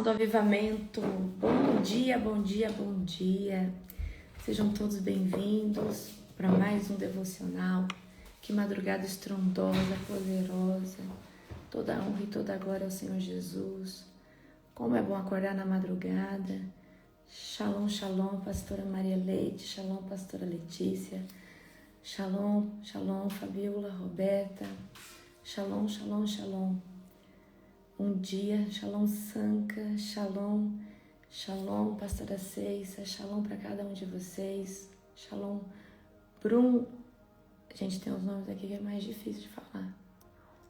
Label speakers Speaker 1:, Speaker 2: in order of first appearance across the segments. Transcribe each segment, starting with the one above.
Speaker 1: Do avivamento, bom dia, bom dia, bom dia. Sejam todos bem-vindos para mais um devocional. Que madrugada estrondosa, poderosa. Toda a honra e toda a glória ao Senhor Jesus. Como é bom acordar na madrugada. Shalom, shalom, pastora Maria Leite. Shalom, pastora Letícia. Shalom, shalom, Fabiola, Roberta. Shalom, shalom, shalom. Um dia, shalom Sanca, shalom, shalom pastora Ceissa, shalom para cada um de vocês, shalom Brum, gente, tem uns nomes aqui que é mais difícil de falar,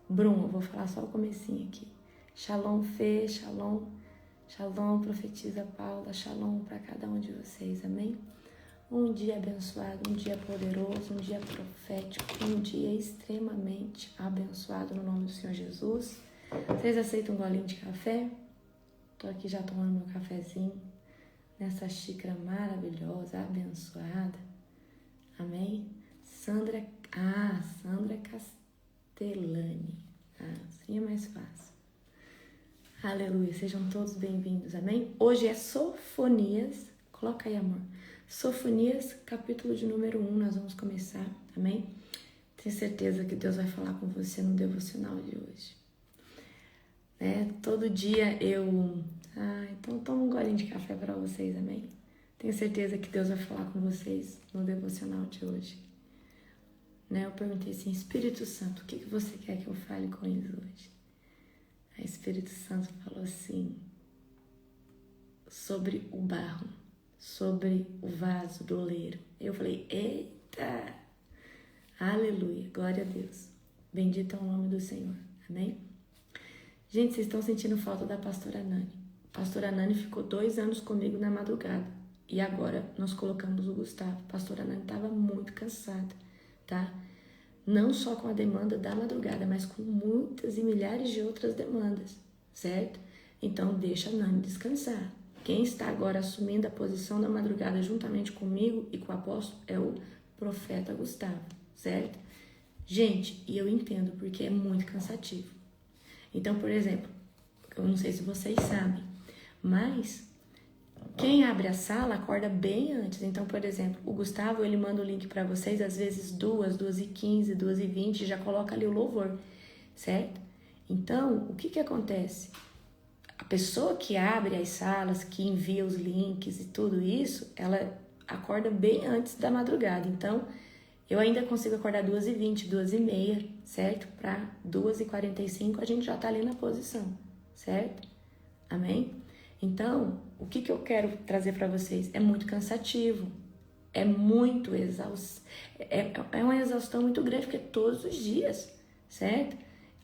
Speaker 1: Brum, eu vou falar só o comecinho aqui, shalom Fê, shalom, shalom profetisa Paula, shalom para cada um de vocês, amém? Um dia abençoado, um dia poderoso, um dia profético, um dia extremamente abençoado no nome do Senhor Jesus. Vocês aceitam um golinho de café? Tô aqui já tomando meu cafezinho nessa xícara maravilhosa, abençoada. Amém? Sandra Castellani. Assim é mais fácil. Aleluia, sejam todos bem-vindos, amém? Hoje é Sofonias, coloca aí, amor. Sofonias, capítulo de número 1, nós vamos começar, amém? Tenho certeza que Deus vai falar com você no devocional de hoje. Todo dia então toma um golinho de café para vocês, amém? Tenho certeza que Deus vai falar com vocês no devocional de hoje. Eu perguntei assim, Espírito Santo, o que você quer que eu fale com eles hoje? Aí Espírito Santo falou assim, sobre o barro, sobre o vaso do oleiro. Eu falei, eita, aleluia, glória a Deus, bendito é o nome do Senhor, amém? Gente, vocês estão sentindo falta da pastora Nani. A pastora Nani ficou 2 anos comigo na madrugada. E agora nós colocamos o Gustavo. A pastora Nani estava muito cansada, tá? Não só com a demanda da madrugada, mas com muitas e milhares de outras demandas, certo? Então deixa a Nani descansar. Quem está agora assumindo a posição da madrugada juntamente comigo e com o apóstolo é o profeta Gustavo, certo? Gente, e eu entendo porque é muito cansativo. Então, por exemplo, eu não sei se vocês sabem, mas quem abre a sala acorda bem antes. Então, por exemplo, o Gustavo, ele manda o link para vocês, às vezes 2h15, 2h20, já coloca ali o louvor, certo? Então, o que acontece? A pessoa que abre as salas, que envia os links e tudo isso, ela acorda bem antes da madrugada. Então, eu ainda consigo acordar 2h20, 2h30, certo? Para 2h45 a gente já tá ali na posição, certo? Amém? Então, o que eu quero trazer para vocês? É muito cansativo, é muito exausto, é uma exaustão muito grande, porque é todos os dias, certo?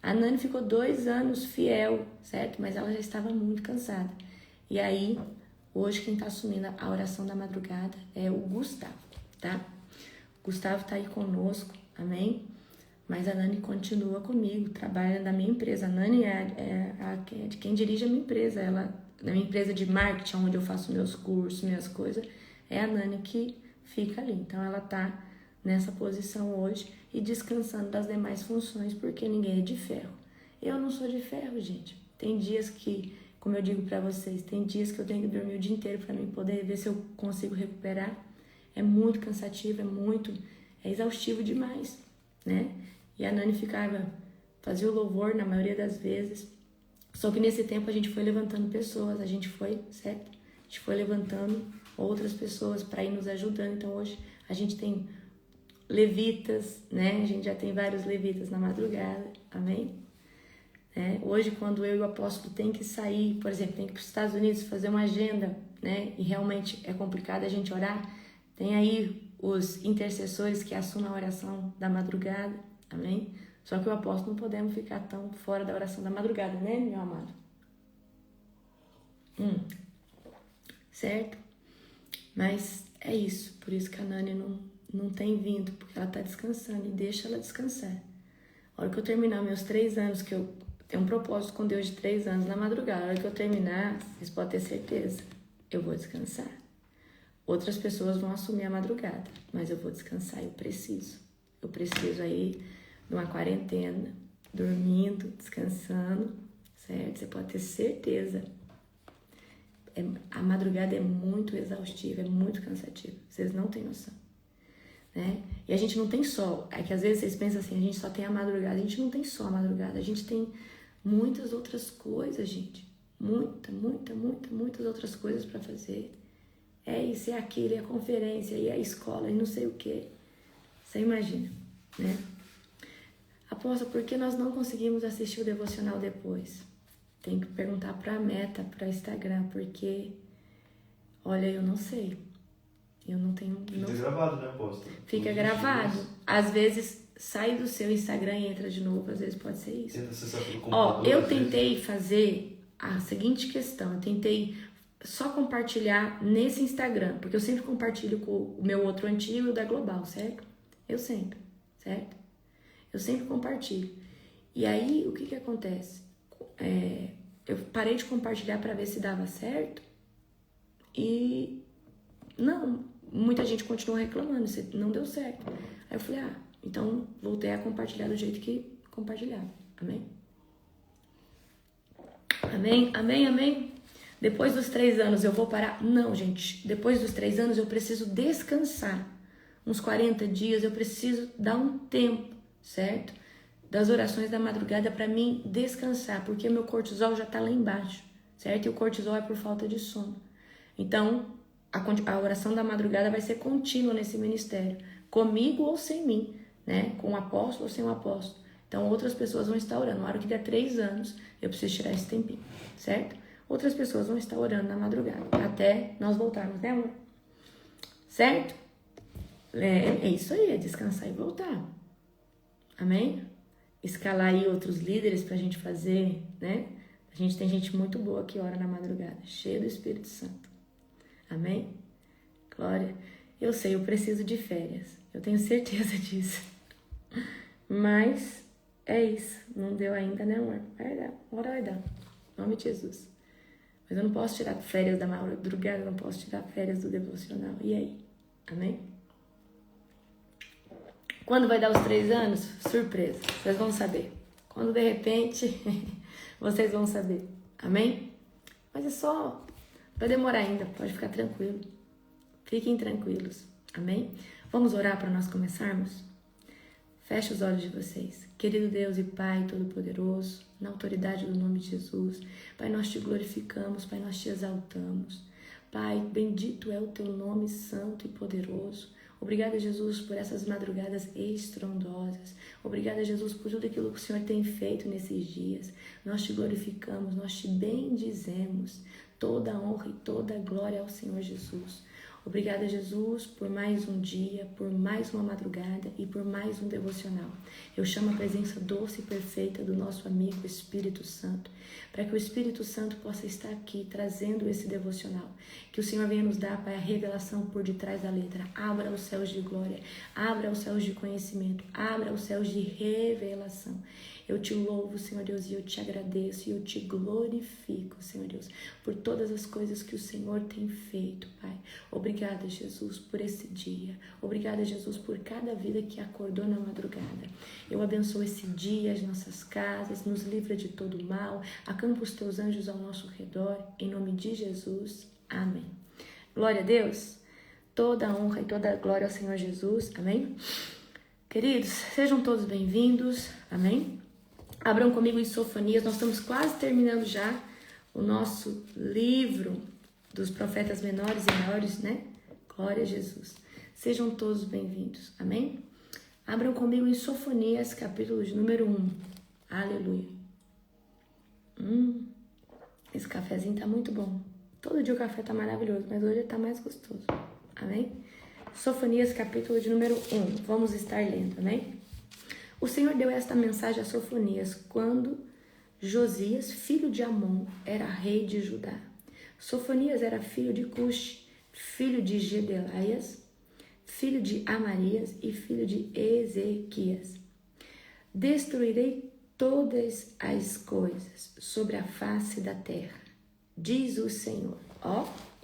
Speaker 1: A Nani ficou 2 anos fiel, certo? Mas ela já estava muito cansada. E aí, hoje quem tá assumindo a oração da madrugada é o Gustavo, tá? Gustavo tá aí conosco, amém? Mas a Nani continua comigo, trabalha na minha empresa. A Nani é de quem dirige a minha empresa. Ela, na minha empresa de marketing, onde eu faço meus cursos, minhas coisas, é a Nani que fica ali. Então ela tá nessa posição hoje e descansando das demais funções, porque ninguém é de ferro. Eu não sou de ferro, gente. Tem dias que, como eu digo pra vocês, tem dias que eu tenho que dormir o dia inteiro pra mim poder ver se eu consigo recuperar. É muito cansativo, é exaustivo demais, né? E a Nani fazia o louvor na maioria das vezes. Só que nesse tempo a gente foi levantando pessoas, certo? A gente foi levantando outras pessoas para ir nos ajudando. Então hoje a gente tem levitas, né? A gente já tem vários levitas na madrugada, amém? Hoje, quando eu e o apóstolo tem que sair, por exemplo, tem que ir para os Estados Unidos fazer uma agenda, né? E realmente é complicado a gente orar. Tem aí os intercessores que assumem a oração da madrugada, amém? Só que o apóstolo não podemos ficar tão fora da oração da madrugada, né, meu amado? Certo? Mas é isso, por isso que a Nani não tem vindo, porque ela tá descansando e deixa ela descansar. A hora que eu terminar meus 3 anos, que eu tenho um propósito com Deus de 3 anos na madrugada, a hora que eu terminar, vocês podem ter certeza, eu vou descansar. Outras pessoas vão assumir a madrugada, mas eu vou descansar, eu preciso. Eu preciso aí de uma quarentena, dormindo, descansando, certo? Você pode ter certeza madrugada é muito exaustiva, é muito cansativa. Vocês não têm noção, né? E a gente não tem só, é que às vezes vocês pensam assim, a gente só tem a madrugada. A gente não tem só a madrugada, a gente tem muitas outras coisas, gente. Muitas outras coisas para fazer. É isso, é aquilo, é a conferência, é a escola, e não sei o quê. Você imagina, né? Apóstolo, por que nós não conseguimos assistir o devocional depois? Tem que perguntar pra Meta, pra Instagram, porque, olha, eu não sei. Eu não tenho...
Speaker 2: Fica gravado, né, apóstolo?
Speaker 1: Fica gravado. Às vezes sai do seu Instagram e entra de novo, às vezes pode ser isso. Ó, eu tentei fazer a seguinte questão, eu tentei só compartilhar nesse Instagram, porque eu sempre compartilho com o meu outro antigo e o da Global, certo? Eu sempre, certo? Eu sempre compartilho. E aí, o que acontece? Eu parei de compartilhar para ver se dava certo e não, muita gente continuou reclamando, não deu certo. Aí eu falei, então voltei a compartilhar do jeito que compartilhava. Amém? Amém? Amém? Amém? Depois dos 3 anos eu vou parar? Não, gente. Depois dos 3 anos eu preciso descansar. Uns 40 dias eu preciso dar um tempo, certo? Das orações da madrugada para mim descansar, porque meu cortisol já tá lá embaixo, certo? E o cortisol é por falta de sono. Então, a oração da madrugada vai ser contínua nesse ministério, comigo ou sem mim, né? Com o apóstolo ou sem o apóstolo. Então, outras pessoas vão estar orando. Na hora que der 3 anos, eu preciso tirar esse tempinho, certo? Outras pessoas vão estar orando na madrugada, até nós voltarmos, né, amor? Certo? É isso aí, é descansar e voltar. Amém? Escalar aí outros líderes pra gente fazer, né? A gente tem gente muito boa que ora na madrugada, cheia do Espírito Santo. Amém? Glória. Eu sei, eu preciso de férias. Eu tenho certeza disso. Mas é isso. Não deu ainda, né, amor? Vai dar. Uma hora vai dar. Em nome de Jesus. Mas eu não posso tirar férias da madrugada, eu não posso tirar férias do devocional. E aí? Amém? Quando vai dar os 3 anos? Surpresa. Vocês vão saber. Quando de repente, vocês vão saber. Amém? Mas é só... Vai demorar ainda, pode ficar tranquilo. Fiquem tranquilos. Amém? Vamos orar para nós começarmos? Feche os olhos de vocês. Querido Deus e Pai Todo-Poderoso, na autoridade do nome de Jesus, Pai, nós te glorificamos, Pai, nós te exaltamos. Pai, bendito é o teu nome santo e poderoso. Obrigada, Jesus, por essas madrugadas estrondosas. Obrigada, Jesus, por tudo aquilo que o Senhor tem feito nesses dias. Nós te glorificamos, nós te bendizemos. Toda a honra e toda a glória ao Senhor Jesus. Obrigada, Jesus, por mais um dia, por mais uma madrugada e por mais um devocional. Eu chamo a presença doce e perfeita do nosso amigo Espírito Santo, para que o Espírito Santo possa estar aqui trazendo esse devocional. Que o Senhor venha nos dar, Pai, a revelação por detrás da letra. Abra os céus de glória, abra os céus de conhecimento, abra os céus de revelação. Eu te louvo, Senhor Deus, e eu te agradeço e eu te glorifico, Senhor Deus, por todas as coisas que o Senhor tem feito, Pai. Obrigada, Jesus, por esse dia. Obrigada, Jesus, por cada vida que acordou na madrugada. Eu abençoo esse dia, as nossas casas, nos livra de todo mal, acampa os teus anjos ao nosso redor, em nome de Jesus. Amém. Glória a Deus. Toda a honra e toda a glória ao Senhor Jesus. Amém. Queridos, sejam todos bem-vindos. Amém. Abram comigo em Sofonias, nós estamos quase terminando já o nosso livro dos profetas menores e maiores, né? Glória a Jesus. Sejam todos bem-vindos, amém? Abram comigo em Sofonias, capítulo de número 1. Aleluia. Esse cafezinho tá muito bom. Todo dia o café tá maravilhoso, mas hoje tá mais gostoso, amém? Sofonias, capítulo de número 1. Vamos estar lendo, amém? O Senhor deu esta mensagem a Sofonias quando Josias, filho de Amon, era rei de Judá. Sofonias era filho de Cuxi, filho de Gedelaias, filho de Amarias e filho de Ezequias. Destruirei todas as coisas sobre a face da terra, diz o Senhor.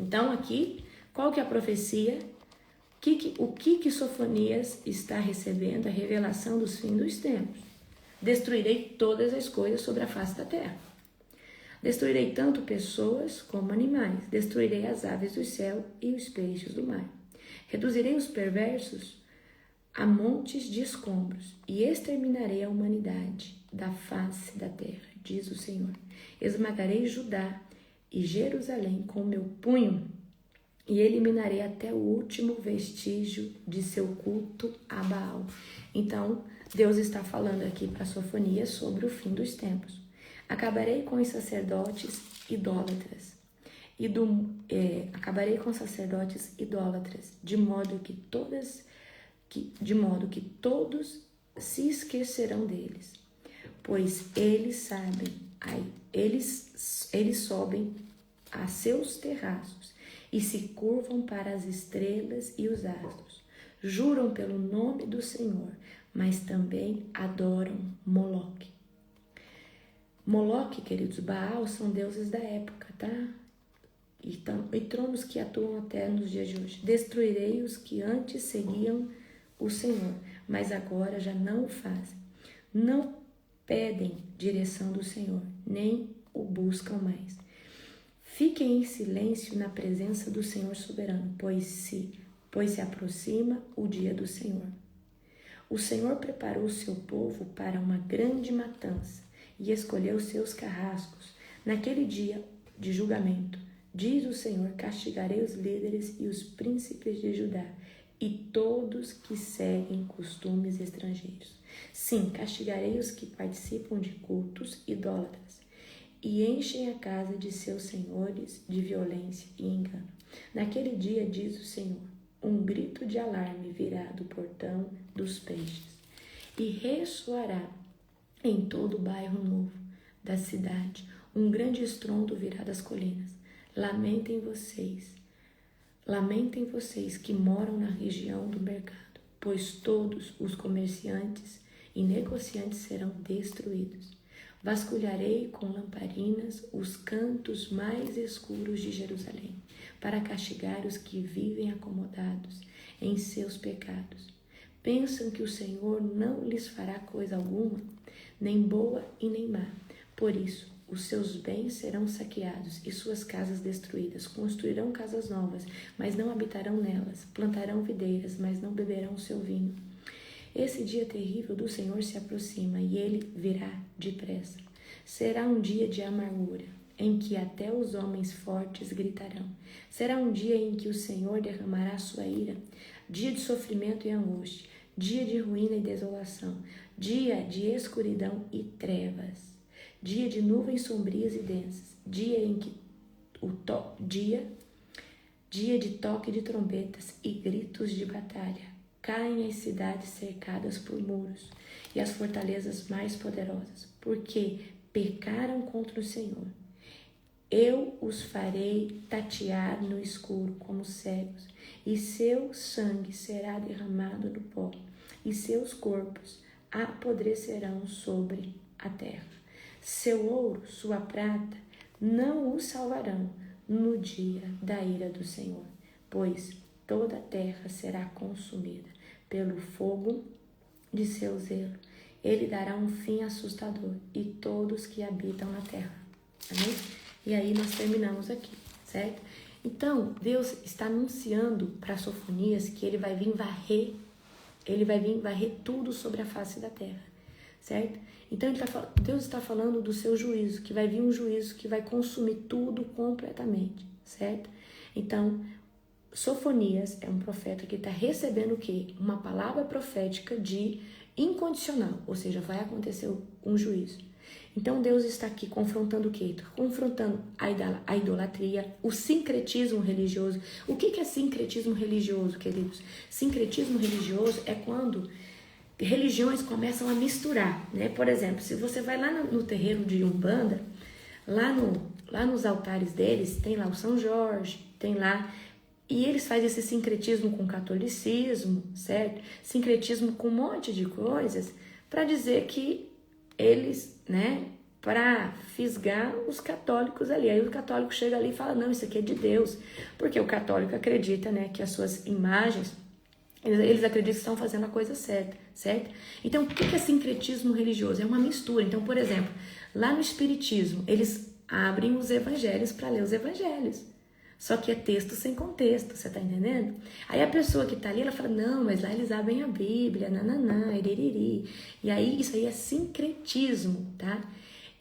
Speaker 1: Então aqui, qual que é a profecia? O que Sofonias está recebendo? A revelação dos fins dos tempos. Destruirei todas as coisas sobre a face da terra. Destruirei tanto pessoas como animais. Destruirei as aves do céu e os peixes do mar. Reduzirei os perversos a montes de escombros e exterminarei a humanidade da face da terra, diz o Senhor. Esmagarei Judá e Jerusalém com meu punho e eliminarei até o último vestígio de seu culto a Baal. Então, Deus está falando aqui para Sofonias sobre o fim dos tempos. Acabarei com os sacerdotes idólatras de modo que todos se esquecerão deles, pois eles sobem a seus terraços e se curvam para as estrelas e os astros. Juram pelo nome do Senhor, mas também adoram Moloque. Moloque, queridos, Baal são deuses da época, tá? E tronos que atuam até nos dias de hoje. Destruirei os que antes seguiam o Senhor, mas agora já não o fazem. Não pedem direção do Senhor, nem o buscam mais. Fiquem em silêncio na presença do Senhor soberano, pois se aproxima o dia do Senhor. O Senhor preparou o seu povo para uma grande matança e escolheu seus carrascos. Naquele dia de julgamento, diz o Senhor, castigarei os líderes e os príncipes de Judá e todos que seguem costumes estrangeiros. Sim, castigarei os que participam de cultos idólatras e enchem a casa de seus senhores de violência e engano. Naquele dia, diz o Senhor, um grito de alarme virá do portão dos peixes e ressoará em todo o bairro novo da cidade. Um grande estrondo virá das colinas. Lamentem vocês que moram na região do mercado, pois todos os comerciantes e negociantes serão destruídos. Vasculharei com lamparinas os cantos mais escuros de Jerusalém, para castigar os que vivem acomodados em seus pecados. Pensam que o Senhor não lhes fará coisa alguma, nem boa e nem má. Por isso, os seus bens serão saqueados e suas casas destruídas. Construirão casas novas, mas não habitarão nelas. Plantarão videiras, mas não beberão seu vinho. Esse dia terrível do Senhor se aproxima e ele virá depressa. Será um dia de amargura, em que até os homens fortes gritarão. Será um dia em que o Senhor derramará sua ira, dia de sofrimento e angústia, dia de ruína e desolação, dia de escuridão e trevas, dia de nuvens sombrias e densas, dia de toque de trombetas e gritos de batalha. Caem as cidades cercadas por muros e as fortalezas mais poderosas, porque pecaram contra o Senhor. Eu os farei tatear no escuro como cegos, e seu sangue será derramado no pó, e seus corpos apodrecerão sobre a terra. Seu ouro, sua prata, não os salvarão no dia da ira do Senhor, pois toda a terra será consumida pelo fogo de seu zelo. Ele dará um fim assustador e todos que habitam na terra. Amém? E aí nós terminamos aqui, certo? Então, Deus está anunciando para Sofonias que ele vai vir varrer tudo sobre a face da terra, certo? Então, Deus está falando do seu juízo, que vai vir um juízo que vai consumir tudo completamente, certo? Então, Sofonias é um profeta que está recebendo o quê? Uma palavra profética de incondicional, ou seja, vai acontecer um juízo. Então Deus está aqui confrontando o quê? Confrontando a idolatria, o sincretismo religioso. O que é sincretismo religioso, queridos? Sincretismo religioso é quando religiões começam a misturar, né? Por exemplo, se você vai lá no terreiro de Umbanda, lá nos altares deles, tem lá o São Jorge, tem lá... E eles fazem esse sincretismo com o catolicismo, certo? Sincretismo com um monte de coisas para dizer que eles, né, para fisgar os católicos ali. Aí o católico chega ali e fala, não, isso aqui é de Deus. Porque o católico acredita, né, que as suas imagens, eles acreditam que estão fazendo a coisa certa, certo? Então, o que é sincretismo religioso? É uma mistura. Então, por exemplo, lá no espiritismo, eles abrem os evangelhos para ler os evangelhos. Só que é texto sem contexto, você tá entendendo? Aí a pessoa que tá ali, ela fala, não, mas lá eles abrem a Bíblia, nananã, iririri. E aí isso aí é sincretismo, tá?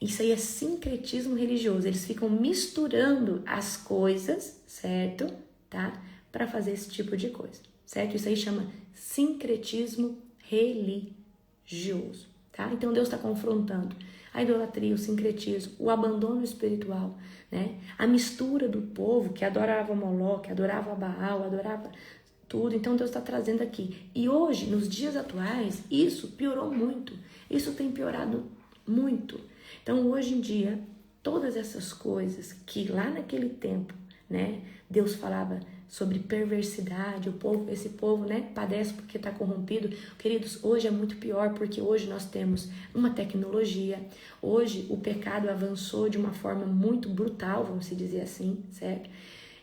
Speaker 1: Isso aí é sincretismo religioso. Eles ficam misturando as coisas, certo? Tá? Para fazer esse tipo de coisa, certo? Isso aí chama sincretismo religioso, tá? Então Deus está confrontando a idolatria, o sincretismo, o abandono espiritual, né? A mistura do povo que adorava Moloque, adorava Baal, adorava tudo. Então Deus está trazendo aqui. E hoje, nos dias atuais, isso piorou muito. Isso tem piorado muito. Então hoje em dia, todas essas coisas que lá naquele tempo, né, Deus falava sobre perversidade, esse povo, né, padece porque está corrompido. Queridos, hoje é muito pior, porque hoje nós temos uma tecnologia, hoje o pecado avançou de uma forma muito brutal, vamos dizer assim, certo?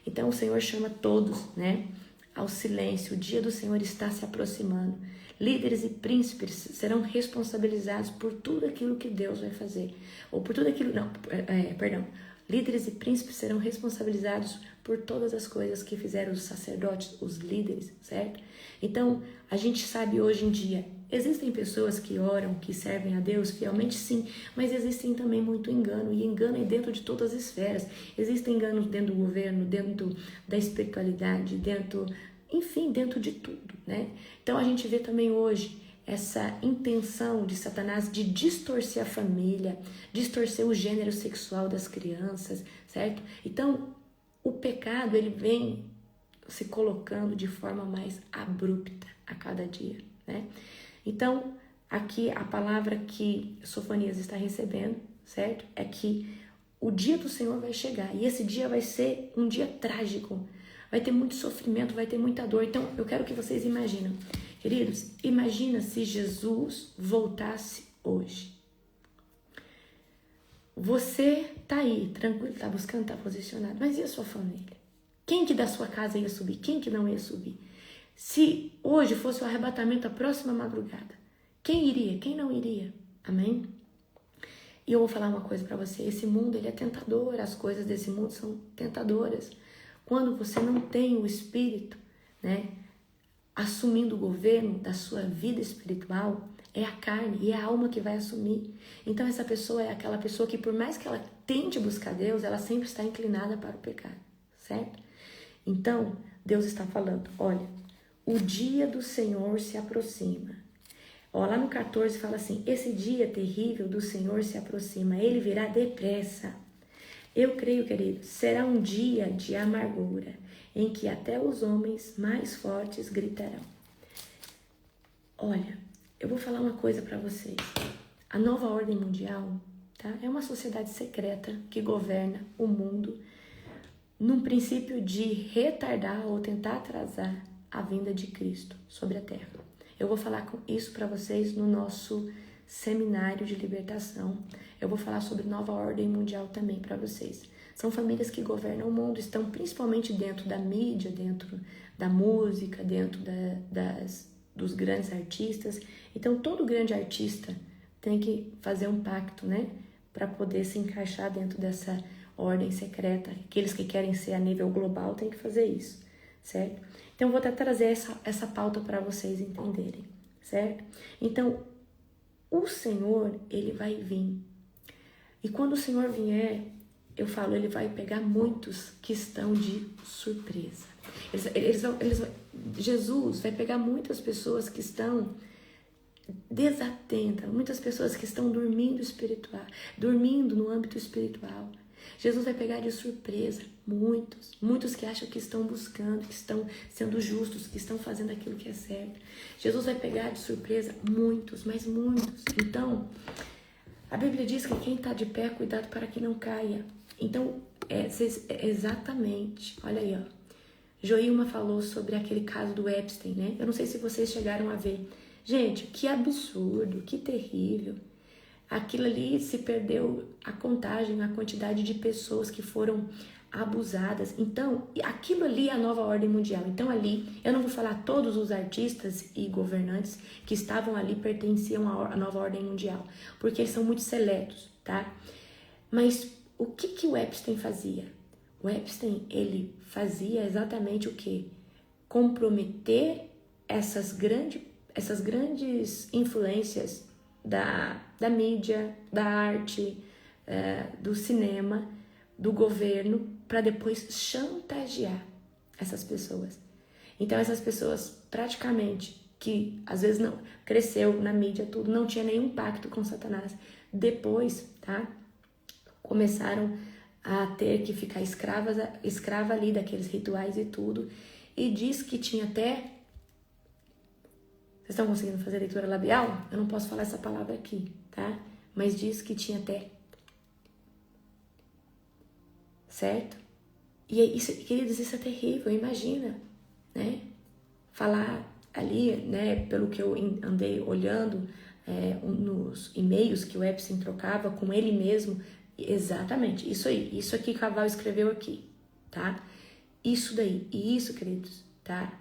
Speaker 1: Então o Senhor chama todos, né, ao silêncio. O dia do Senhor está se aproximando. Líderes e príncipes serão responsabilizados por tudo aquilo que Deus vai fazer. Ou por tudo aquilo, líderes e príncipes serão responsabilizados por todas as coisas que fizeram os sacerdotes, os líderes, certo? Então, a gente sabe hoje em dia, existem pessoas que oram, que servem a Deus fielmente, sim, mas existem também muito engano, e engano é dentro de todas as esferas. Existem enganos dentro do governo, dentro da espiritualidade, enfim, dentro de tudo, né? Então, a gente vê também hoje essa intenção de Satanás de distorcer a família, distorcer o gênero sexual das crianças, certo? Então, o pecado, ele vem se colocando de forma mais abrupta a cada dia, né? Então, aqui a palavra que Sofonias está recebendo, certo? É que o dia do Senhor vai chegar, e esse dia vai ser um dia trágico, vai ter muito sofrimento, vai ter muita dor. Então, eu quero que vocês imaginem. Queridos, imagina se Jesus voltasse hoje. Você tá aí, tranquilo, tá buscando, tá posicionado, mas e a sua família? Quem que da sua casa ia subir? Quem que não ia subir? Se hoje fosse o arrebatamento a próxima madrugada, quem iria? Quem não iria? Amém? E eu vou falar uma coisa para você, esse mundo, ele é tentador, as coisas desse mundo são tentadoras. Quando você não tem o Espírito, né, assumindo o governo da sua vida espiritual, é a carne e é a alma que vai assumir. Então essa pessoa é aquela pessoa que, por mais que ela tente buscar Deus, ela sempre está inclinada para o pecado, certo? Então Deus está falando, olha, o dia do Senhor se aproxima. Ó, lá no 14 fala assim, esse dia terrível do Senhor se aproxima, ele virá depressa. Eu creio, querido, será um dia de amargura, em que até os homens mais fortes gritarão. Olha, eu vou falar uma coisa para vocês. A nova ordem mundial, tá? É uma sociedade secreta que governa o mundo num princípio de retardar ou tentar atrasar a vinda de Cristo sobre a terra. Eu vou falar isso para vocês no nosso seminário de libertação. Eu vou falar sobre nova ordem mundial também para vocês. São famílias que governam o mundo, estão principalmente dentro da mídia, dentro da música, dentro dos grandes artistas. Então, todo grande artista tem que fazer um pacto, né? Para poder se encaixar dentro dessa ordem secreta. Aqueles que querem ser a nível global têm que fazer isso, certo? Então, eu vou até trazer essa pauta para vocês entenderem, certo? Então, o Senhor, ele vai vir. E quando o Senhor vier, eu falo, ele vai pegar muitos que estão de surpresa. Jesus vai pegar muitas pessoas que estão desatentas, muitas pessoas que estão dormindo no âmbito espiritual. Jesus vai pegar de surpresa muitos que acham que estão buscando, que estão sendo justos, que estão fazendo aquilo que é certo. Jesus vai pegar de surpresa muitos, mas muitos. Então, a Bíblia diz que quem está de pé, cuidado para que não caia. Então, exatamente, olha aí, ó. Joilma falou sobre aquele caso do Epstein, né? Eu não sei se vocês chegaram a ver. Gente, que absurdo, que terrível. Aquilo ali se perdeu a contagem, a quantidade de pessoas que foram abusadas. Então, aquilo ali é a nova ordem mundial. Então ali, eu não vou falar todos os artistas e governantes que estavam ali pertenciam à nova ordem mundial, porque eles são muito seletos, tá? Mas o que o Epstein fazia? O Epstein, ele fazia exatamente o quê? Comprometer essas grandes influências da mídia, da arte, do cinema, do governo, para depois chantagear essas pessoas. Então essas pessoas praticamente, que às vezes não cresceu na mídia, tudo, não tinha nenhum pacto com Satanás, depois, tá? Começaram a ter que ficar escrava ali daqueles rituais e tudo, e diz que tinha até... Vocês estão conseguindo fazer leitura labial? Eu não posso falar essa palavra aqui, tá? Mas diz que tinha até... Certo? E isso, queridos, isso é terrível, imagina, né? Falar ali, né, pelo que eu andei olhando nos e-mails que o Epstein trocava com ele mesmo, exatamente, isso aí, isso aqui que o Caval escreveu aqui, tá? Isso daí, e isso, queridos, tá?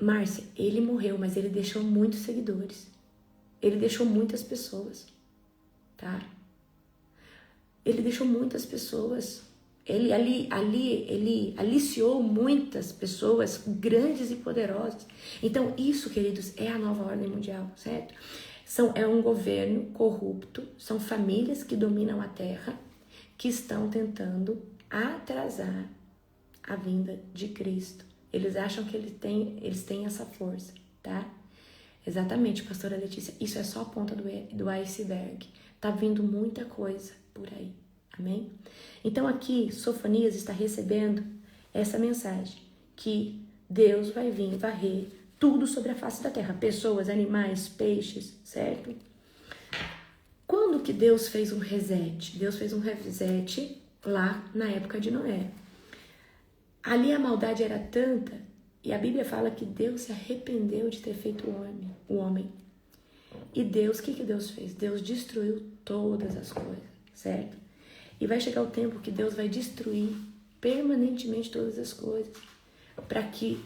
Speaker 1: Márcia, ele morreu, mas ele deixou muitos seguidores, ele deixou muitas pessoas, tá? Ele deixou muitas pessoas. Ele aliciou muitas pessoas grandes e poderosas. Então, isso, queridos, é a nova ordem mundial, certo? É um governo corrupto, são famílias que dominam a terra, que estão tentando atrasar a vinda de Cristo. Eles acham que eles têm essa força, tá? Exatamente, pastora Letícia, isso é só a ponta do iceberg. Tá vindo muita coisa por aí. Amém? Então aqui, Sofonias está recebendo essa mensagem, que Deus vai vir varrer tudo sobre a face da terra, pessoas, animais, peixes, certo? Quando que Deus fez um reset? Deus fez um reset lá na época de Noé. Ali a maldade era tanta, e a Bíblia fala que Deus se arrependeu de ter feito o homem. E Deus, o que Deus fez? Deus destruiu todas as coisas, certo? E vai chegar o tempo que Deus vai destruir permanentemente todas as coisas, para que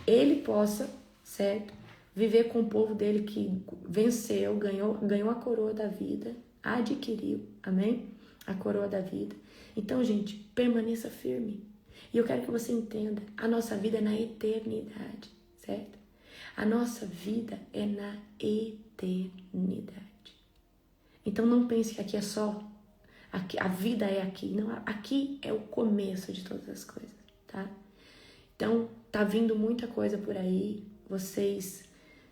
Speaker 1: ele possa, certo, viver com o povo dele que venceu, ganhou a coroa da vida, adquiriu, amém? A coroa da vida. Então, gente, permaneça firme. E eu quero que você entenda, a nossa vida é na eternidade, certo? A nossa vida é na eternidade. Então não pense que aqui é só... Aqui, a vida é aqui. Não, aqui é o começo de todas as coisas, tá? Então, tá vindo muita coisa por aí. Vocês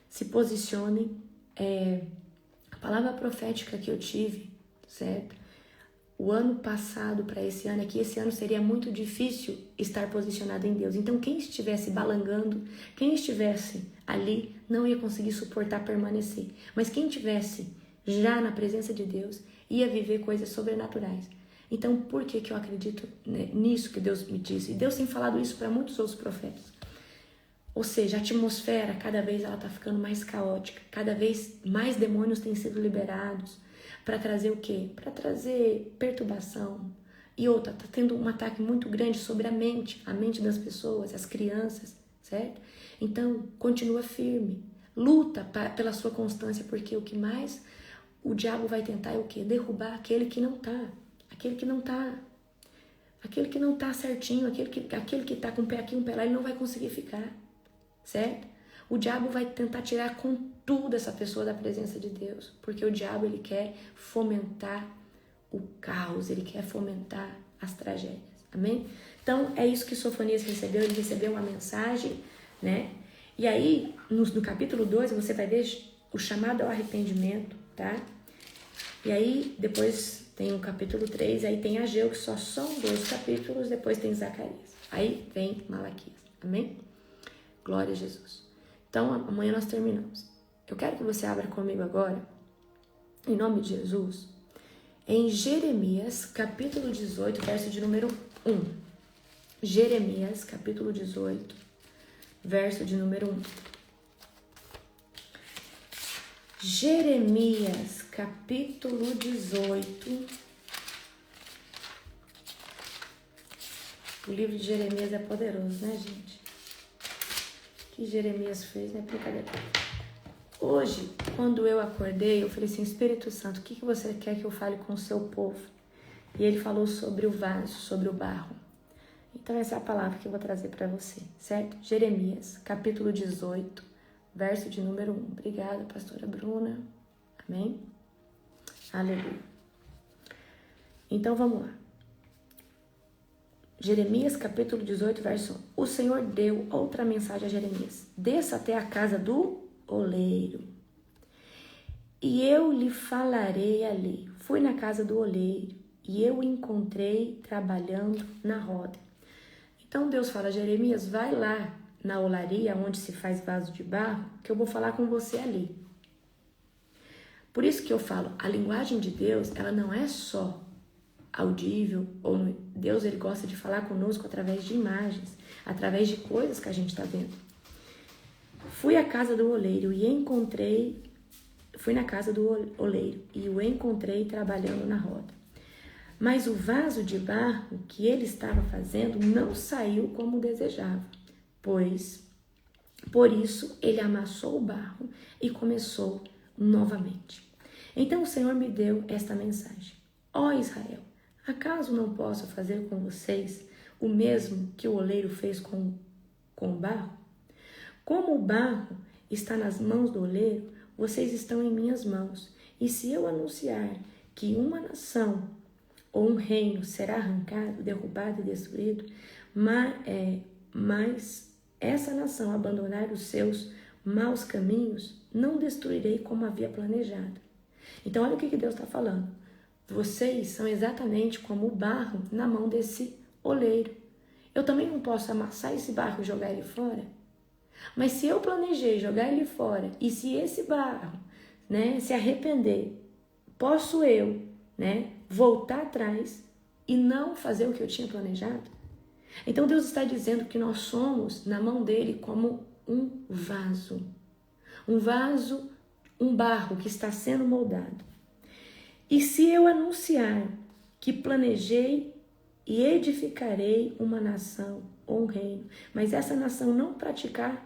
Speaker 1: se posicionem. A palavra profética que eu tive, certo? O ano passado para esse ano é que esse ano seria muito difícil estar posicionado em Deus. Então, quem estivesse balangando, quem estivesse ali, não ia conseguir suportar permanecer. Mas quem estivesse já na presença de Deus, ia viver coisas sobrenaturais. Então, por que eu acredito nisso que Deus me disse? E Deus tem falado isso para muitos outros profetas. Ou seja, a atmosfera, cada vez ela está ficando mais caótica. Cada vez mais demônios têm sido liberados. Para trazer o quê? Para trazer perturbação. E outra, está tendo um ataque muito grande sobre a mente das pessoas, as crianças, certo? Então, continua firme. Luta pela sua constância, porque o que mais... O diabo vai tentar é o quê? Derrubar aquele que não tá. Aquele que não tá certinho, aquele que tá com um pé aqui, um pé lá, ele não vai conseguir ficar. Certo? O diabo vai tentar tirar com tudo essa pessoa da presença de Deus. Porque o diabo, ele quer fomentar o caos, ele quer fomentar as tragédias. Amém? Então, é isso que Sofonias recebeu. Ele recebeu uma mensagem, né? E aí, no capítulo 2, você vai ver o chamado ao arrependimento, tá? E aí, depois tem o capítulo 3, aí tem Ageu, que só são 2 capítulos, depois tem Zacarias. Aí vem Malaquias, amém? Glória a Jesus. Então, amanhã nós terminamos. Eu quero que você abra comigo agora, em nome de Jesus, em Jeremias, capítulo 18, verso de número 1. Jeremias, capítulo 18, verso de número 1. Jeremias, capítulo 18. O livro de Jeremias é poderoso, né, gente? O que Jeremias fez não é brincadeira. Hoje, quando eu acordei, eu falei assim, Espírito Santo, o que você quer que eu fale com o seu povo? E ele falou sobre o vaso, sobre o barro. Então essa é a palavra que eu vou trazer para você, certo? Jeremias, capítulo 18, verso de número 1. Obrigada, pastora Bruna. Amém? Aleluia. Então vamos lá. Jeremias, capítulo 18, verso 1. O Senhor deu outra mensagem a Jeremias. Desça até a casa do oleiro, e eu lhe falarei ali. Fui na casa do oleiro, e eu o encontrei trabalhando na roda. Então Deus fala, Jeremias, vai lá na olaria, onde se faz vaso de barro, que eu vou falar com você ali. Por isso que eu falo, a linguagem de Deus, ela não é só audível, ou Deus ele gosta de falar conosco através de imagens, através de coisas que a gente está vendo. Fui na casa do oleiro e o encontrei trabalhando na roda. Mas o vaso de barro que ele estava fazendo não saiu como desejava, por isso ele amassou o barro e começou novamente. Então o Senhor me deu esta mensagem. Ó Israel, acaso não posso fazer com vocês o mesmo que o oleiro fez com o barro? Como o barro está nas mãos do oleiro, vocês estão em minhas mãos. E se eu anunciar que uma nação ou um reino será arrancado, derrubado e destruído, mas essa nação abandonar os seus maus caminhos, não destruirei como havia planejado. Então olha o que Deus está falando. Vocês são exatamente como o barro na mão desse oleiro. Eu também não posso amassar esse barro e jogar ele fora. Mas se eu planejei jogar ele fora, e se esse barro, se arrepender, posso eu, voltar atrás e não fazer o que eu tinha planejado? Então Deus está dizendo que nós somos na mão dele como um vaso, um barro que está sendo moldado. E se eu anunciar que planejei e edificarei uma nação ou um reino, mas essa nação praticar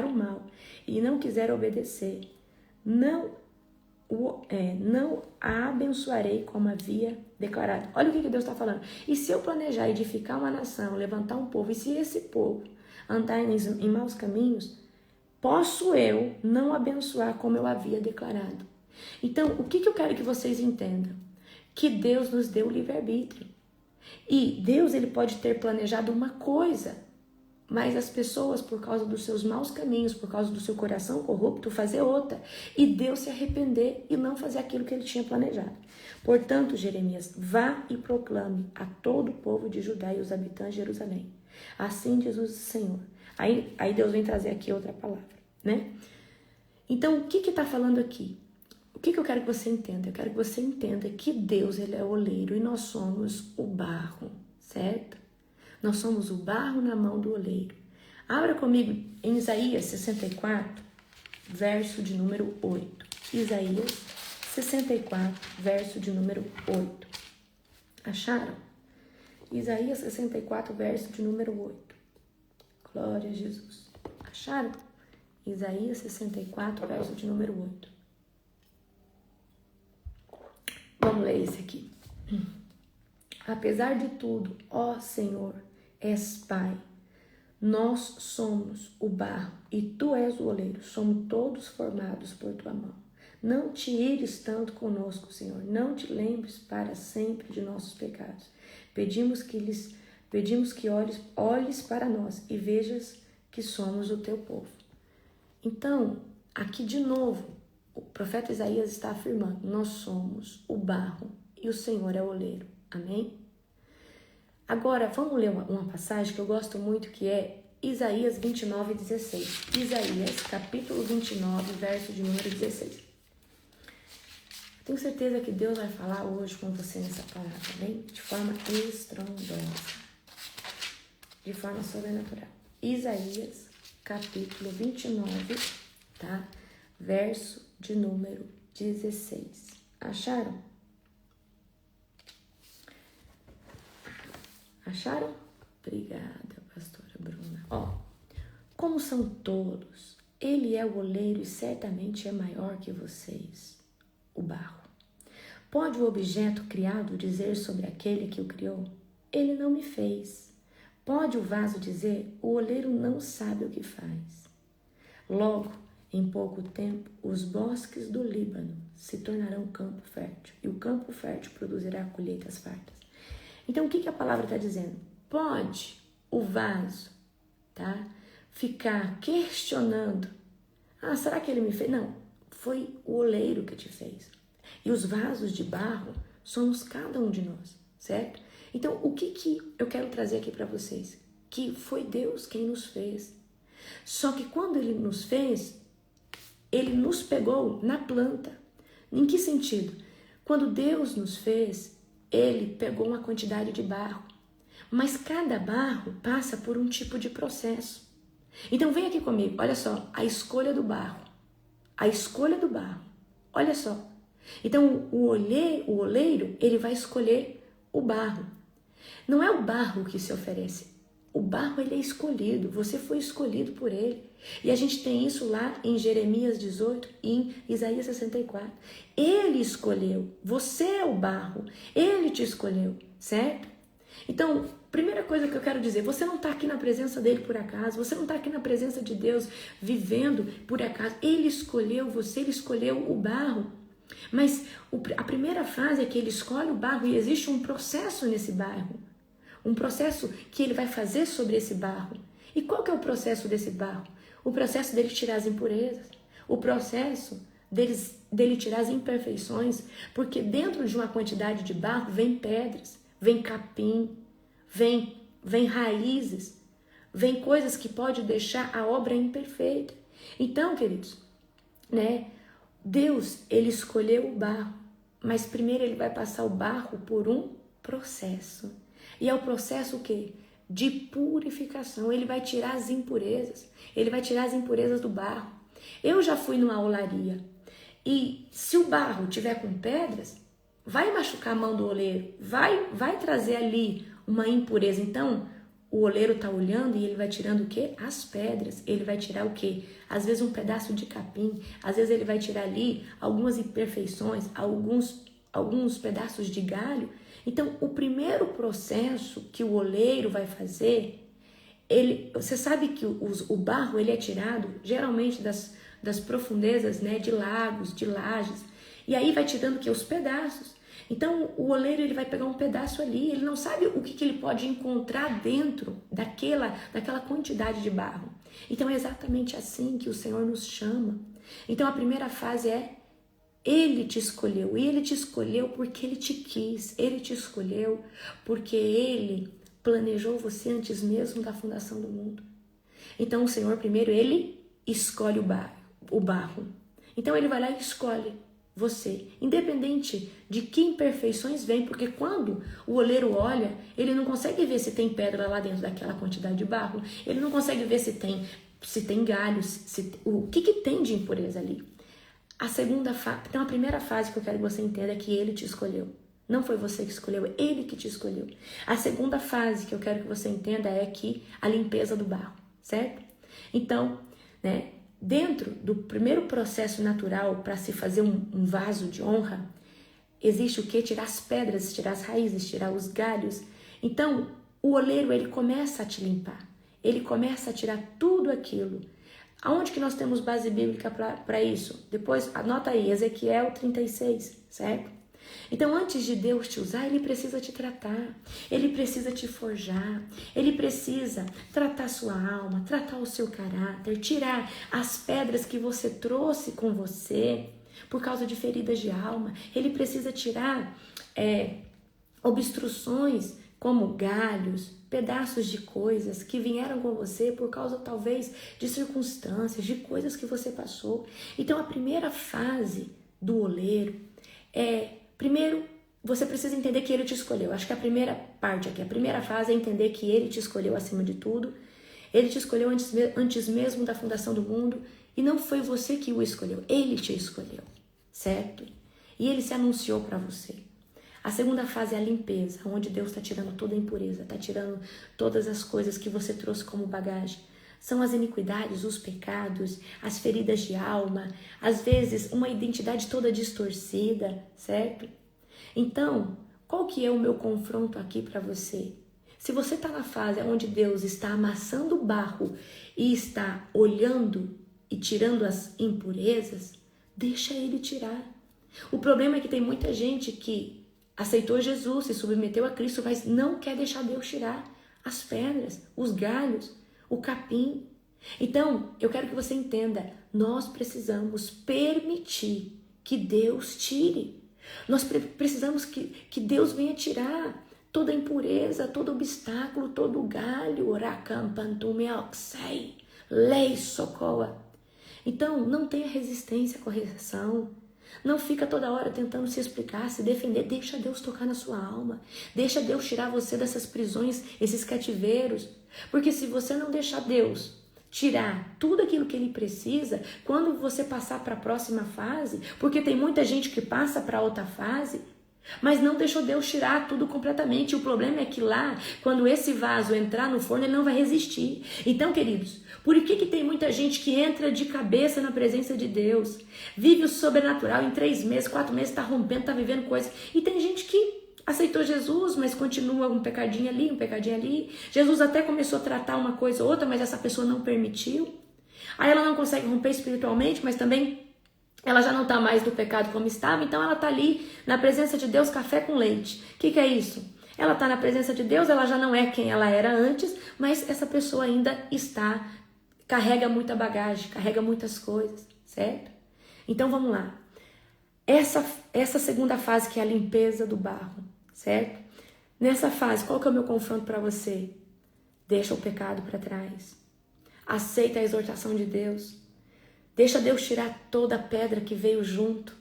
Speaker 1: o mal e não quiser obedecer, não a abençoarei como havia declarado. Olha o que Deus está falando. E se eu planejar edificar uma nação, levantar um povo, e se esse povo andar em maus caminhos, posso eu não abençoar como eu havia declarado. Então, o que eu quero que vocês entendam? Que Deus nos deu o livre-arbítrio. E Deus ele pode ter planejado uma coisa, mas as pessoas, por causa dos seus maus caminhos, por causa do seu coração corrupto, fazer outra. E Deus se arrepender e não fazer aquilo que ele tinha planejado. Portanto, Jeremias, vá e proclame a todo o povo de Judá e os habitantes de Jerusalém. Assim diz o Senhor. Aí Deus vem trazer aqui outra palavra, Então, o que está falando aqui? O que eu quero que você entenda? Eu quero que você entenda que Deus ele é o oleiro e nós somos o barro, certo? Nós somos o barro na mão do oleiro. Abra comigo em Isaías 64, verso de número 8. Isaías 64, verso de número 8. Acharam? Isaías 64, verso de número 8. Glória a Jesus. Acharam? Isaías 64, verso de número 8. Vamos ler esse aqui. Apesar de tudo, ó Senhor, és Pai, nós somos o barro e tu és o oleiro, somos todos formados por tua mão. Não te ires tanto conosco, Senhor, não te lembres para sempre de nossos pecados. Pedimos que olhes para nós e vejas que somos o teu povo. Então, aqui de novo, o profeta Isaías está afirmando, nós somos o barro e o Senhor é o oleiro. Amém? Agora, vamos ler uma passagem que eu gosto muito, que é Isaías 29, 16. Isaías, capítulo 29, verso de número 16. Tenho certeza que Deus vai falar hoje com você nessa palavra, amém? De forma estrondosa, de forma sobrenatural. Isaías, capítulo 29, tá? Verso de número 16. Acharam? Acharam? Obrigada, pastora Bruna. Como são tolos, ele é o oleiro e certamente é maior que vocês, o barro. Pode o objeto criado dizer sobre aquele que o criou? Ele não me fez. Pode o vaso dizer, o oleiro não sabe o que faz. Logo, em pouco tempo, os bosques do Líbano se tornarão campo fértil, e o campo fértil produzirá colheitas fartas. Então, o que a palavra está dizendo? Pode o vaso, tá, ficar questionando, será que ele me fez? Não, foi o oleiro que te fez. E os vasos de barro somos cada um de nós, certo? Então, o que eu quero trazer aqui para vocês? Que foi Deus quem nos fez. Só que quando Ele nos fez, Ele nos pegou na planta. Em que sentido? Quando Deus nos fez, Ele pegou uma quantidade de barro. Mas cada barro passa por um tipo de processo. Então, vem aqui comigo. Olha só, a escolha do barro. A escolha do barro. Olha só. Então, o oleiro, ele vai escolher o barro. Não é o barro que se oferece. O barro, ele é escolhido. Você foi escolhido por ele. E a gente tem isso lá em Jeremias 18 e em Isaías 64. Ele escolheu. Você é o barro. Ele te escolheu, certo? Então, primeira coisa que eu quero dizer, você não está aqui na presença dele por acaso. Você não está aqui na presença de Deus vivendo por acaso. Ele escolheu você, ele escolheu o barro. Mas a primeira fase é que ele escolhe o barro e existe um processo nesse barro. Um processo que ele vai fazer sobre esse barro. E qual que é o processo desse barro? O processo dele tirar as impurezas. O processo dele tirar as imperfeições. Porque dentro de uma quantidade de barro vem pedras, vem capim, vem raízes, vem coisas que podem deixar a obra imperfeita. Então, queridos, né? Deus, ele escolheu o barro, mas primeiro ele vai passar o barro por um processo. E é o processo o quê? De purificação. Ele vai tirar as impurezas. Ele vai tirar as impurezas do barro. Eu já fui numa olaria e se o barro tiver com pedras, vai machucar a mão do oleiro, vai trazer ali uma impureza. Então, o oleiro está olhando e ele vai tirando o quê? As pedras. Ele vai tirar o quê? Às vezes um pedaço de capim. Às vezes ele vai tirar ali algumas imperfeições, alguns pedaços de galho. Então, o primeiro processo que o oleiro vai fazer, você sabe que o barro ele é tirado geralmente das profundezas, né, de lagos, de lajes. E aí vai tirando o quê? Os pedaços. Então, o oleiro ele vai pegar um pedaço ali, ele não sabe o que ele pode encontrar dentro daquela quantidade de barro. Então, é exatamente assim que o Senhor nos chama. Então, a primeira fase é, Ele te escolheu. E Ele te escolheu porque Ele te quis. Ele te escolheu porque Ele planejou você antes mesmo da fundação do mundo. Então, o Senhor, primeiro, Ele escolhe o barro. Então, Ele vai lá e escolhe você, independente de que imperfeições vem, porque quando o oleiro olha, ele não consegue ver se tem pedra lá dentro daquela quantidade de barro, ele não consegue ver se tem galhos, o que tem de impureza ali. Então a primeira fase que eu quero que você entenda é que ele te escolheu. Não foi você que escolheu, é ele que te escolheu. A segunda fase que eu quero que você entenda é que a limpeza do barro, certo? Então, né, dentro do primeiro processo natural para se fazer um vaso de honra, existe o que? Tirar as pedras, tirar as raízes, tirar os galhos. Então, o oleiro, ele começa a te limpar. Ele começa a tirar tudo aquilo. Aonde que nós temos base bíblica para isso? Depois, anota aí, Ezequiel 36, certo? Então, antes de Deus te usar, Ele precisa te tratar, Ele precisa te forjar, Ele precisa tratar sua alma, tratar o seu caráter, tirar as pedras que você trouxe com você por causa de feridas de alma. Ele precisa tirar obstruções como galhos, pedaços de coisas que vieram com você por causa talvez de circunstâncias, de coisas que você passou. Então, a primeira fase do oleiro primeiro, você precisa entender que Ele te escolheu. Acho que a primeira parte aqui, a primeira fase é entender que Ele te escolheu acima de tudo. Ele te escolheu antes mesmo da fundação do mundo. E não foi você que o escolheu, Ele te escolheu, certo? E Ele se anunciou para você. A segunda fase é a limpeza, onde Deus está tirando toda a impureza, está tirando todas as coisas que você trouxe como bagagem. São as iniquidades, os pecados, as feridas de alma, às vezes uma identidade toda distorcida, certo? Então, qual que é o meu confronto aqui para você? Se você está na fase onde Deus está amassando o barro e está olhando e tirando as impurezas, deixa Ele tirar. O problema é que tem muita gente que aceitou Jesus, se submeteu a Cristo, mas não quer deixar Deus tirar as pedras, os galhos, o capim. Então, eu quero que você entenda, nós precisamos permitir que Deus tire. Nós precisamos que Deus venha tirar toda impureza, todo obstáculo, todo galho. Lei socoa. Então, não tenha resistência à correção. Não fica toda hora tentando se explicar, se defender. Deixa Deus tocar na sua alma. Deixa Deus tirar você dessas prisões, esses cativeiros. Porque se você não deixar Deus tirar tudo aquilo que Ele precisa, quando você passar para a próxima fase, porque tem muita gente que passa para outra fase, mas não deixou Deus tirar tudo completamente. O problema é que lá, quando esse vaso entrar no forno, ele não vai resistir. Então, queridos, por que tem muita gente que entra de cabeça na presença de Deus, vive o sobrenatural em 3 meses, 4 meses, está rompendo, está vivendo coisas, e tem gente que aceitou Jesus, mas continua um pecadinho ali, um pecadinho ali. Jesus até começou a tratar uma coisa ou outra, mas essa pessoa não permitiu. Aí ela não consegue romper espiritualmente, mas também ela já não está mais do pecado como estava, então ela está ali na presença de Deus, café com leite. O que é isso? Ela está na presença de Deus, ela já não é quem ela era antes, mas essa pessoa ainda carrega muita bagagem, carrega muitas coisas, certo? Então vamos lá. Essa segunda fase que é a limpeza do barro, certo? Nessa fase, qual que é o meu confronto para você? Deixa o pecado para trás. Aceita a exortação de Deus. Deixa Deus tirar toda a pedra que veio junto,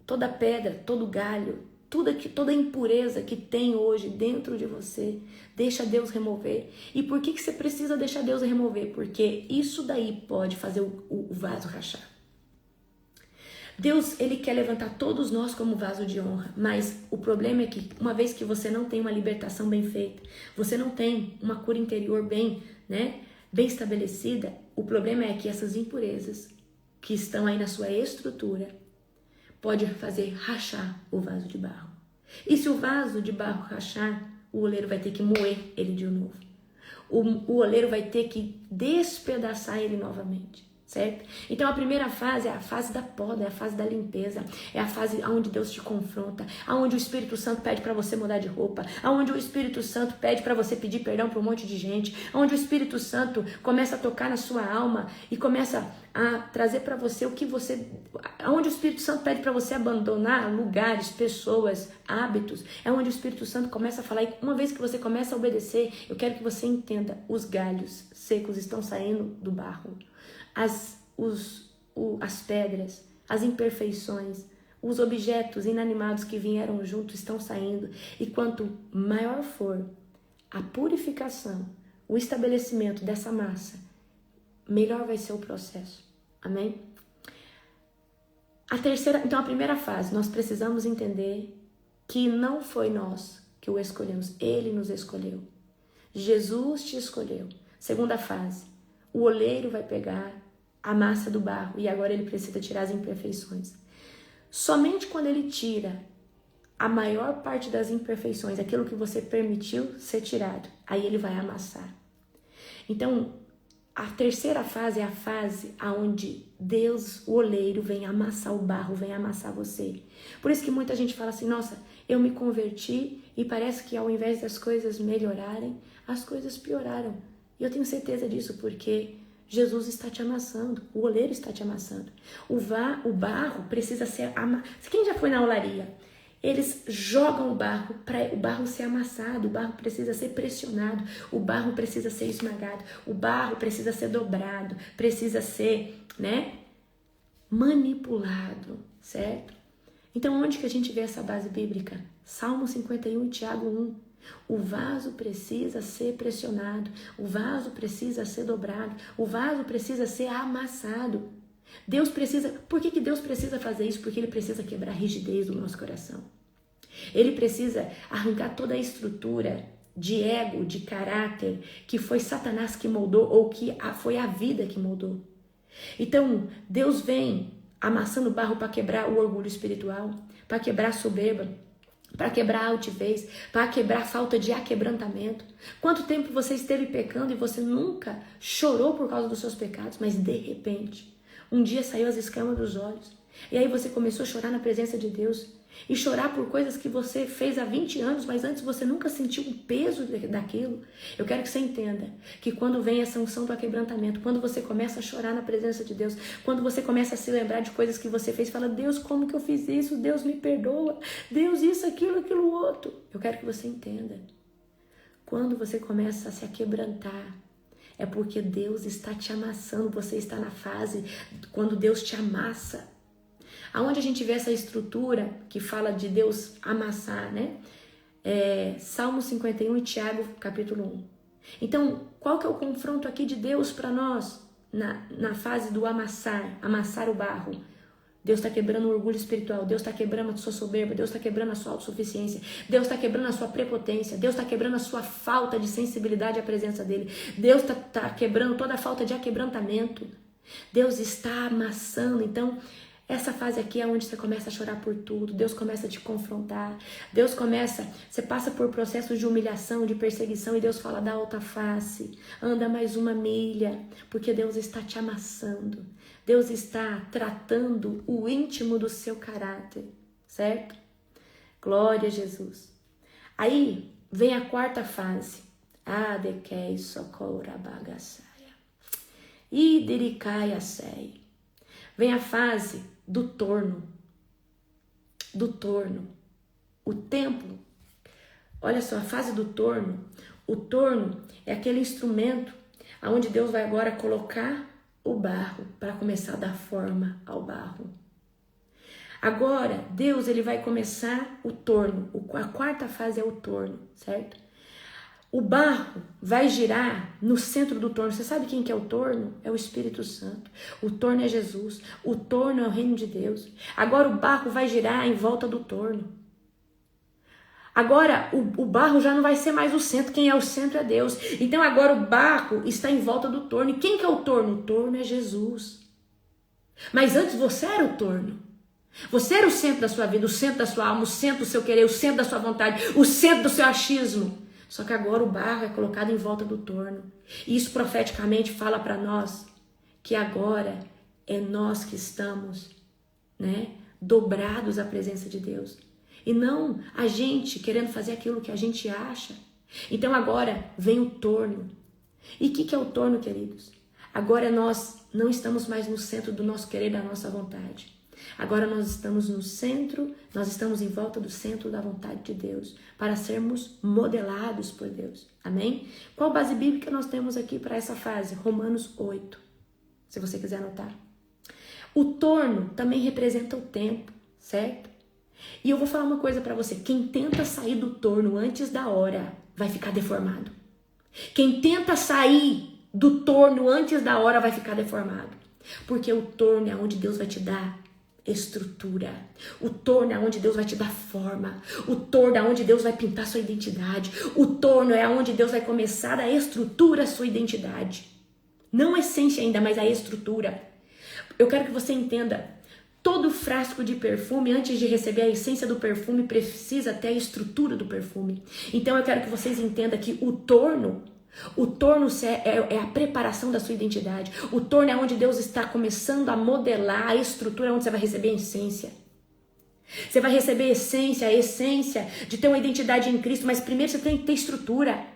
Speaker 1: toda pedra, todo galho, toda impureza que tem hoje dentro de você. Deixa Deus remover. E por que você precisa deixar Deus remover? Porque isso daí pode fazer o vaso rachar. Deus, Ele quer levantar todos nós como vaso de honra, mas o problema é que uma vez que você não tem uma libertação bem feita, você não tem uma cura interior bem estabelecida, o problema é que essas impurezas que estão aí na sua estrutura pode fazer rachar o vaso de barro. E se o vaso de barro rachar, o oleiro vai ter que moer ele de novo. O oleiro vai ter que despedaçar ele novamente, certo? Então a primeira fase é a fase da poda, é a fase da limpeza, é a fase onde Deus te confronta, onde o Espírito Santo pede para você mudar de roupa, onde o Espírito Santo pede para você pedir perdão para um monte de gente, onde o Espírito Santo começa a tocar na sua alma e começa a trazer para você onde o Espírito Santo pede para você abandonar lugares, pessoas, hábitos, é onde o Espírito Santo começa a falar. E uma vez que você começa a obedecer, eu quero que você entenda, os galhos secos estão saindo do barro. As pedras, as imperfeições, os objetos inanimados que vieram junto estão saindo. E quanto maior for a purificação, o estabelecimento dessa massa, melhor vai ser o processo. Amém? Então a primeira fase, nós precisamos entender que não foi nós que o escolhemos, Ele nos escolheu. Jesus te escolheu. Segunda fase, o oleiro vai pegar a massa do barro e agora ele precisa tirar as imperfeições. Somente quando ele tira a maior parte das imperfeições, aquilo que você permitiu ser tirado, aí ele vai amassar. Então, a terceira fase é a fase onde Deus, o oleiro, vem amassar o barro, vem amassar você. Por isso que muita gente fala assim, nossa, eu me converti e parece que ao invés das coisas melhorarem, as coisas pioraram. E eu tenho certeza disso porque Jesus está te amassando, o oleiro está te amassando. O barro precisa ser amassado. Quem já foi na olaria? Eles jogam o barro para o barro ser amassado, o barro precisa ser pressionado, o barro precisa ser esmagado, o barro precisa ser dobrado, precisa ser, manipulado, certo? Então, onde que a gente vê essa base bíblica? Salmo 51 e Tiago 1. O vaso precisa ser pressionado, o vaso precisa ser dobrado, o vaso precisa ser amassado. Deus precisa... Por que Deus precisa fazer isso? Porque Ele precisa quebrar a rigidez do nosso coração. Ele precisa arrancar toda a estrutura de ego, de caráter, que foi Satanás que moldou ou que foi a vida que moldou. Então, Deus vem amassando barro para quebrar o orgulho espiritual, para quebrar a soberba, para quebrar a altivez, para quebrar a falta de aquebrantamento. Quanto tempo você esteve pecando e você nunca chorou por causa dos seus pecados, mas de repente, um dia saiu as escamas dos olhos, e aí você começou a chorar na presença de Deus, e chorar por coisas que você fez há 20 anos, mas antes você nunca sentiu o peso daquilo. Eu quero que você entenda que quando vem essa unção do aquebrantamento, quando você começa a chorar na presença de Deus, quando você começa a se lembrar de coisas que você fez, fala, Deus, como que eu fiz isso? Deus, me perdoa. Deus, isso, aquilo outro. Eu quero que você entenda. Quando você começa a se aquebrantar, é porque Deus está te amassando, você está na fase quando Deus te amassa. Aonde a gente vê essa estrutura que fala de Deus amassar, né? Salmo 51 e Tiago capítulo 1. Então, qual que é o confronto aqui de Deus para nós na fase do amassar o barro? Deus está quebrando o orgulho espiritual, Deus está quebrando a sua soberba, Deus está quebrando a sua autossuficiência, Deus está quebrando a sua prepotência, Deus está quebrando a sua falta de sensibilidade à presença dele, Deus está quebrando toda a falta de aquebrantamento, Deus está amassando. Então, essa fase aqui é onde você começa a chorar por tudo, Deus começa a te confrontar, você passa por processos de humilhação, de perseguição, e Deus fala, dá outra face, anda mais uma milha, porque Deus está te amassando, Deus está tratando o íntimo do seu caráter, certo? Glória a Jesus. Aí vem a quarta fase, Adekei socorabagasaia, Idiricai sei. Vem a fase do torno, o templo. Olha só, a fase do torno. O torno é aquele instrumento onde Deus vai agora colocar o barro para começar a dar forma ao barro. Agora, Deus ele vai começar o torno. A quarta fase é o torno, certo? O barro vai girar no centro do torno. Você sabe quem que é o torno? É o Espírito Santo. O torno é Jesus. O torno é o reino de Deus. Agora o barro vai girar em volta do torno. Agora o barro já não vai ser mais o centro. Quem é o centro é Deus. Então agora o barro está em volta do torno. E quem que é o torno? O torno é Jesus. Mas antes você era o torno. Você era o centro da sua vida, o centro da sua alma, o centro do seu querer, o centro da sua vontade, o centro do seu achismo. Só que agora o barro é colocado em volta do torno. E isso profeticamente fala para nós que agora é nós que estamos, dobrados à presença de Deus. E não a gente querendo fazer aquilo que a gente acha. Então agora vem o torno. E o que é o torno, queridos? Agora nós não estamos mais no centro do nosso querer, da nossa vontade. Agora nós estamos no centro, nós estamos em volta do centro da vontade de Deus, para sermos modelados por Deus. Amém? Qual base bíblica nós temos aqui para essa fase? Romanos 8, se você quiser anotar. O torno também representa o tempo, certo? E eu vou falar uma coisa para você, quem tenta sair do torno antes da hora vai ficar deformado. Quem tenta sair do torno antes da hora vai ficar deformado. Porque o torno é onde Deus vai te dar estrutura. O torno é onde Deus vai te dar forma. O torno é onde Deus vai pintar sua identidade. O torno é onde Deus vai começar a estrutura a sua identidade. Não a essência ainda, mas a estrutura. Eu quero que você entenda. Todo frasco de perfume, antes de receber a essência do perfume, precisa ter a estrutura do perfume. Então eu quero que vocês entendam que o torno é a preparação da sua identidade. O torno é onde Deus está começando a modelar a estrutura, onde você vai receber a essência. Você vai receber a essência de ter uma identidade em Cristo, mas primeiro você tem que ter estrutura.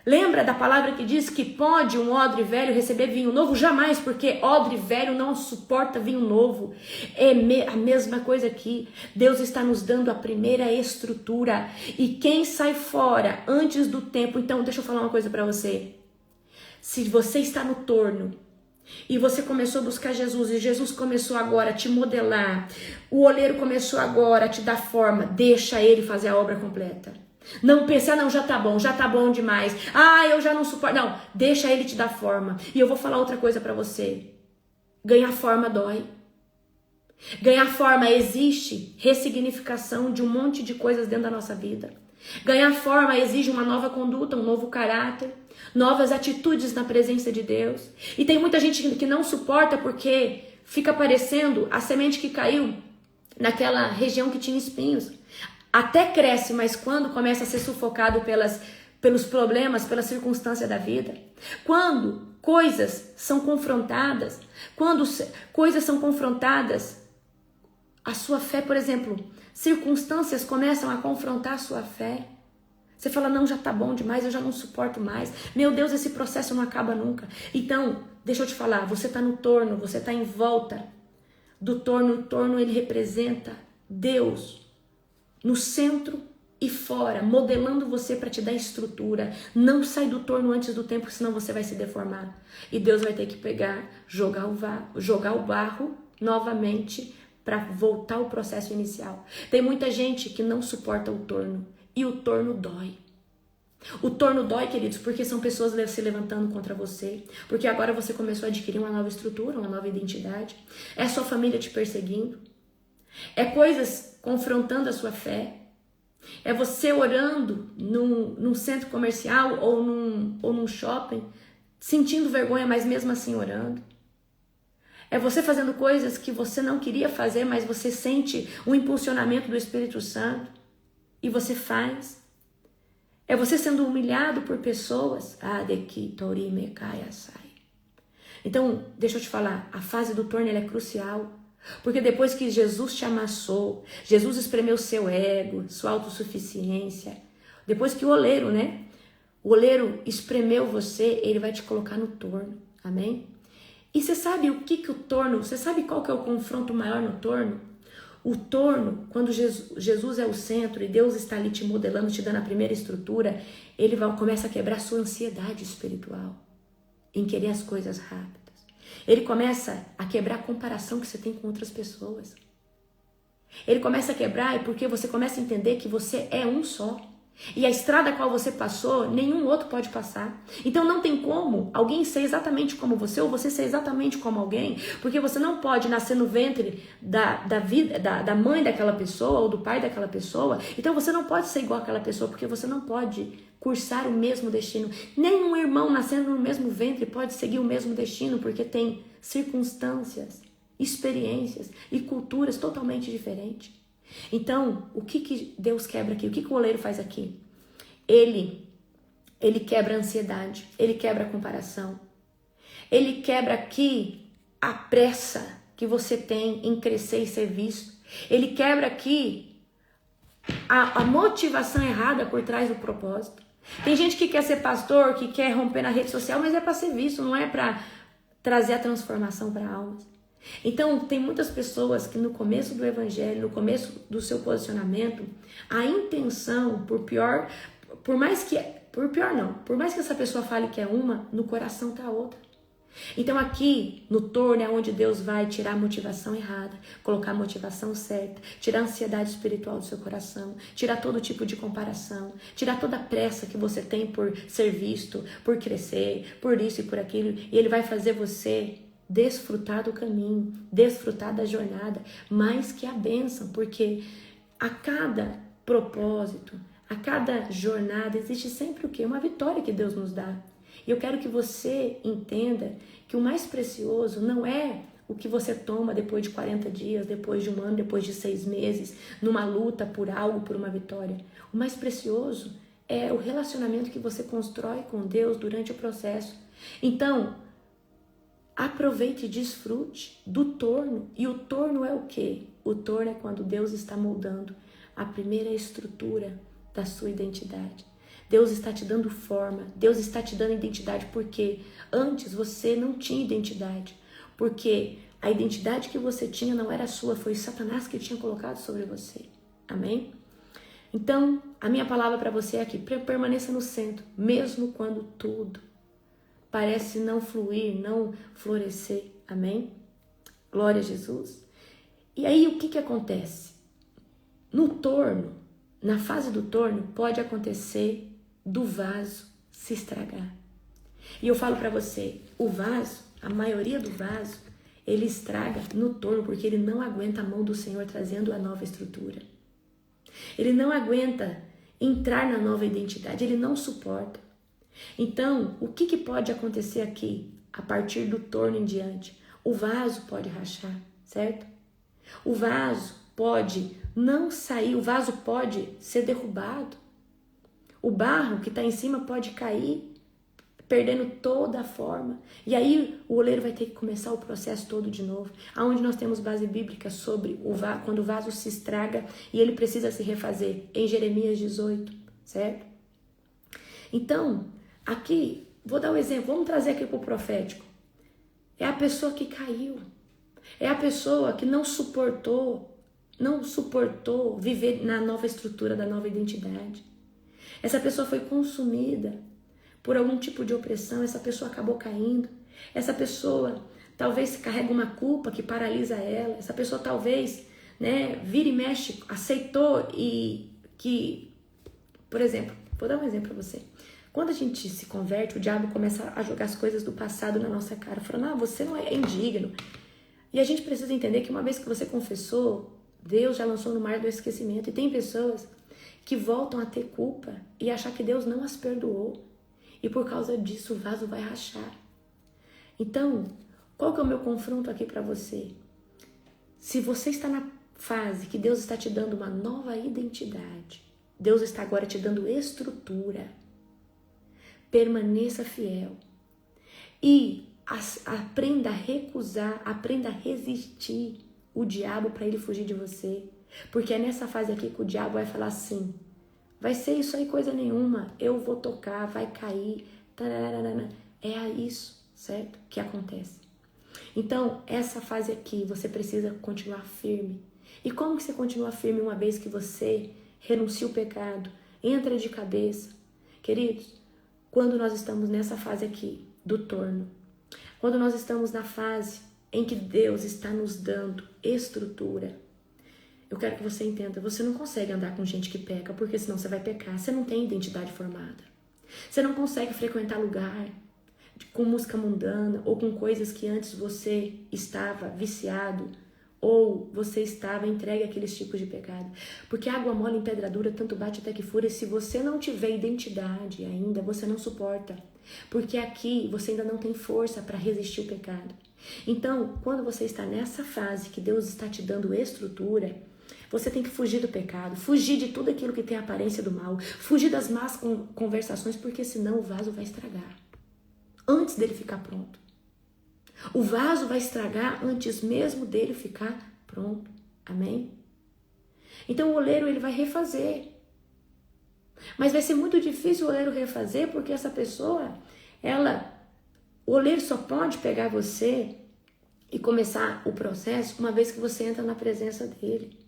Speaker 1: Lembra da palavra que diz que pode um odre velho receber vinho novo? Jamais, porque odre velho não suporta vinho novo. É a mesma coisa aqui. Deus está nos dando a primeira estrutura. E quem sai fora antes do tempo... Então, deixa eu falar uma coisa para você. Se você está no torno e você começou a buscar Jesus e Jesus começou agora a te modelar, o oleiro começou agora a te dar forma, deixa ele fazer a obra completa. Não pensa, não, já tá bom demais. Eu já não suporto. Não, deixa ele te dar forma. E eu vou falar outra coisa pra você. Ganhar forma dói. Ganhar forma existe ressignificação de um monte de coisas dentro da nossa vida. Ganhar forma exige uma nova conduta, um novo caráter, novas atitudes na presença de Deus. E tem muita gente que não suporta porque fica parecendo a semente que caiu naquela região que tinha espinhos. até cresce, mas quando começa a ser sufocado pelos problemas, pelas circunstâncias da vida, quando coisas são confrontadas, a sua fé, por exemplo, circunstâncias começam a confrontar a sua fé. Você fala, não, já tá bom demais, eu já não suporto mais. Meu Deus, esse processo não acaba nunca. Então, deixa eu te falar, você tá no torno, você tá em volta do torno. O torno, ele representa Deus no centro e fora, modelando você para te dar estrutura. Não sai do torno antes do tempo, senão você vai se deformar. E Deus vai ter que pegar, jogar o barro novamente para voltar ao processo inicial. Tem muita gente que não suporta o torno. E o torno dói. O torno dói, queridos, porque são pessoas se levantando contra você. Porque agora você começou a adquirir uma nova estrutura, uma nova identidade. É a sua família te perseguindo. É coisas confrontando a sua fé. É você orando num centro comercial ou num shopping, sentindo vergonha, mas mesmo assim orando. É você fazendo coisas que você não queria fazer, mas você sente um impulsionamento do Espírito Santo. E você faz. É você sendo humilhado por pessoas. Então, deixa eu te falar, a fase do torno é crucial. Porque depois que Jesus te amassou, Jesus espremeu seu ego, sua autossuficiência. Depois que o oleiro espremeu você, ele vai te colocar no torno. Amém? E você sabe o que o torno, você sabe qual que é o confronto maior no torno? O torno, quando Jesus é o centro e Deus está ali te modelando, te dando a primeira estrutura, ele começa a quebrar a sua ansiedade espiritual em querer as coisas rápidas. Ele começa a quebrar a comparação que você tem com outras pessoas. Ele começa a quebrar porque você começa a entender que você é um só. E a estrada a qual você passou, nenhum outro pode passar. Então não tem como alguém ser exatamente como você ou você ser exatamente como alguém, porque você não pode nascer no ventre da mãe daquela pessoa ou do pai daquela pessoa. Então você não pode ser igual àquela pessoa, porque você não pode cursar o mesmo destino. Nenhum irmão nascendo no mesmo ventre pode seguir o mesmo destino, porque tem circunstâncias, experiências e culturas totalmente diferentes. Então, o que Deus quebra aqui? O que o oleiro faz aqui? Ele quebra a ansiedade, ele quebra a comparação, ele quebra aqui a pressa que você tem em crescer e ser visto, ele quebra aqui a motivação errada por trás do propósito. Tem gente que quer ser pastor, que quer romper na rede social, mas é para ser visto, não é para trazer a transformação para almas. Então, tem muitas pessoas que no começo do evangelho, no começo do seu posicionamento, a intenção, por mais que essa pessoa fale que é uma, no coração tá outra. Então aqui, no torno, é onde Deus vai tirar a motivação errada, colocar a motivação certa, tirar a ansiedade espiritual do seu coração, tirar todo tipo de comparação, tirar toda a pressa que você tem por ser visto, por crescer, por isso e por aquilo, e Ele vai fazer você desfrutar do caminho, desfrutar da jornada, mais que a bênção, porque a cada propósito, a cada jornada, existe sempre o quê? Uma vitória que Deus nos dá. E eu quero que você entenda que o mais precioso não é o que você toma depois de 40 dias, depois de um ano, depois de 6 meses, numa luta por algo, por uma vitória. O mais precioso é o relacionamento que você constrói com Deus durante o processo. Então, aproveite e desfrute do torno. E o torno é o quê? O torno é quando Deus está moldando a primeira estrutura da sua identidade. Deus está te dando forma, Deus está te dando identidade, porque antes você não tinha identidade, porque a identidade que você tinha não era sua, foi Satanás que tinha colocado sobre você. Amém? Então, a minha palavra para você é aqui, permaneça no centro, mesmo quando tudo parece não fluir, não florescer. Amém? Glória a Jesus. E aí, o que acontece? No torno, na fase do torno, pode acontecer do vaso se estragar. E eu falo para você, o vaso, a maioria do vaso, ele estraga no torno, porque ele não aguenta a mão do Senhor trazendo a nova estrutura. Ele não aguenta entrar na nova identidade, ele não suporta. Então, o que pode acontecer aqui, a partir do torno em diante? O vaso pode rachar, certo? O vaso, pode não sair, o vaso pode ser derrubado. O barro que está em cima pode cair, perdendo toda a forma. E aí o oleiro vai ter que começar o processo todo de novo. Aonde nós temos base bíblica sobre quando o vaso se estraga e ele precisa se refazer. Em Jeremias 18, certo? Então, aqui, vou dar um exemplo. Vamos trazer aqui para o profético. É a pessoa que caiu. É a pessoa que não suportou viver na nova estrutura da nova identidade. Essa pessoa foi consumida por algum tipo de opressão, essa pessoa acabou caindo. Essa pessoa talvez carrega uma culpa que paralisa ela. Essa pessoa talvez, vira e mexe, aceitou e que, por exemplo, vou dar um exemplo para você. Quando a gente se converte, o diabo começa a jogar as coisas do passado na nossa cara, falando, você não é indigno. E a gente precisa entender que uma vez que você confessou, Deus já lançou no mar do esquecimento. E tem pessoas que voltam a ter culpa e achar que Deus não as perdoou. E por causa disso o vaso vai rachar. Então, qual que é o meu confronto aqui para você? Se você está na fase que Deus está te dando uma nova identidade, Deus está agora te dando estrutura, permaneça fiel e aprenda a recusar, aprenda a resistir o diabo para ele fugir de você. Porque é nessa fase aqui que o diabo vai falar assim, vai ser isso aí coisa nenhuma, eu vou tocar, vai cair, tararana. É isso, certo? Que acontece. Então, essa fase aqui, você precisa continuar firme. E como que você continua firme uma vez que você renuncia o pecado, entra de cabeça? Queridos, quando nós estamos nessa fase aqui do torno, quando nós estamos na fase em que Deus está nos dando estrutura, eu quero que você entenda, você não consegue andar com gente que peca, porque senão você vai pecar. Você não tem identidade formada. Você não consegue frequentar lugar com música mundana ou com coisas que antes você estava viciado ou você estava entregue àqueles tipos de pecado. Porque água mole em pedra dura tanto bate até que fura. E se você não tiver identidade ainda, você não suporta. Porque aqui você ainda não tem força para resistir o pecado. Então, quando você está nessa fase que Deus está te dando estrutura, você tem que fugir do pecado, fugir de tudo aquilo que tem a aparência do mal, fugir das más conversações, porque senão o vaso vai estragar antes dele ficar pronto. O vaso vai estragar antes mesmo dele ficar pronto. Amém? Então o oleiro ele vai refazer. Mas vai ser muito difícil o oleiro refazer, porque essa pessoa, o oleiro só pode pegar você e começar o processo uma vez que você entra na presença dele.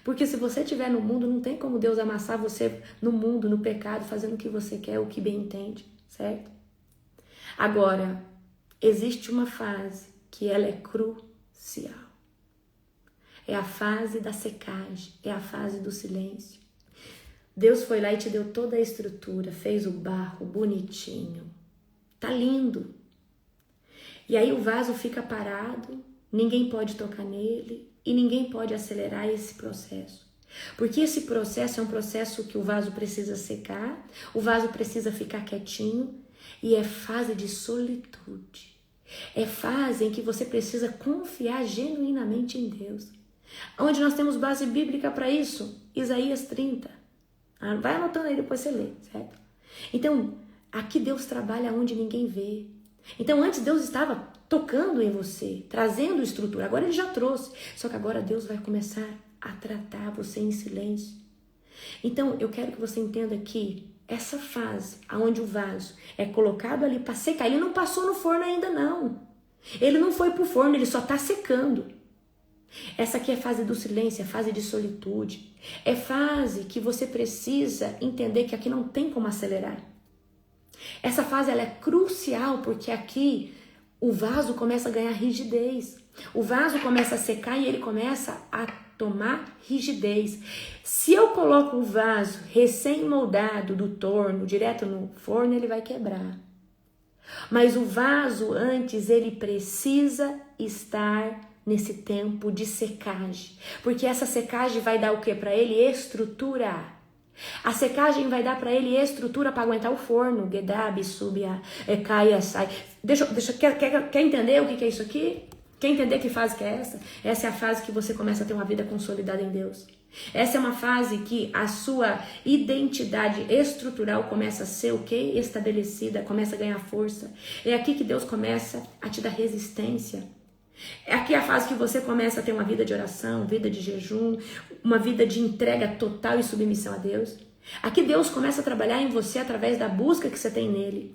Speaker 1: Porque se você estiver no mundo, não tem como Deus amassar você no mundo, no pecado, fazendo o que você quer, o que bem entende, certo? Agora, existe uma fase que ela é crucial. É a fase da secagem, é a fase do silêncio. Deus foi lá e te deu toda a estrutura, fez o barro bonitinho. Tá lindo. E aí o vaso fica parado, ninguém pode tocar nele e ninguém pode acelerar esse processo. Porque esse processo é um processo que o vaso precisa secar, o vaso precisa ficar quietinho e é fase de solitude. É fase em que você precisa confiar genuinamente em Deus. Onde nós temos base bíblica para isso? Isaías 30. Vai anotando aí, depois você lê, certo? Então, aqui Deus trabalha onde ninguém vê. Então, antes Deus estava tocando em você, trazendo estrutura. Agora Ele já trouxe. Só que agora Deus vai começar a tratar você em silêncio. Então, eu quero que você entenda que essa fase, onde o vaso é colocado ali para secar, ele não passou no forno ainda não. Ele não foi para o forno, ele só está secando. Essa aqui é a fase do silêncio, é a fase de solitude. É fase que você precisa entender que aqui não tem como acelerar. Essa fase ela é crucial porque aqui o vaso começa a ganhar rigidez. O vaso começa a secar e ele começa a tomar rigidez. Se eu coloco o vaso recém-moldado do torno direto no forno, ele vai quebrar. Mas o vaso antes, ele precisa estar nesse tempo de secagem. Porque essa secagem vai dar o que para ele? Estrutura. A secagem vai dar para ele estrutura para aguentar o forno. Gedab, subia, caia, sai. Quer entender o que é isso aqui? Quer entender que fase que é essa? Essa é a fase que você começa a ter uma vida consolidada em Deus. Essa é uma fase que a sua identidade estrutural começa a ser o quê? Estabelecida, começa a ganhar força. É aqui que Deus começa a te dar resistência. É aqui a fase que você começa a ter uma vida de oração, vida de jejum, uma vida de entrega total e submissão a Deus. Aqui Deus começa a trabalhar em você através da busca que você tem nele.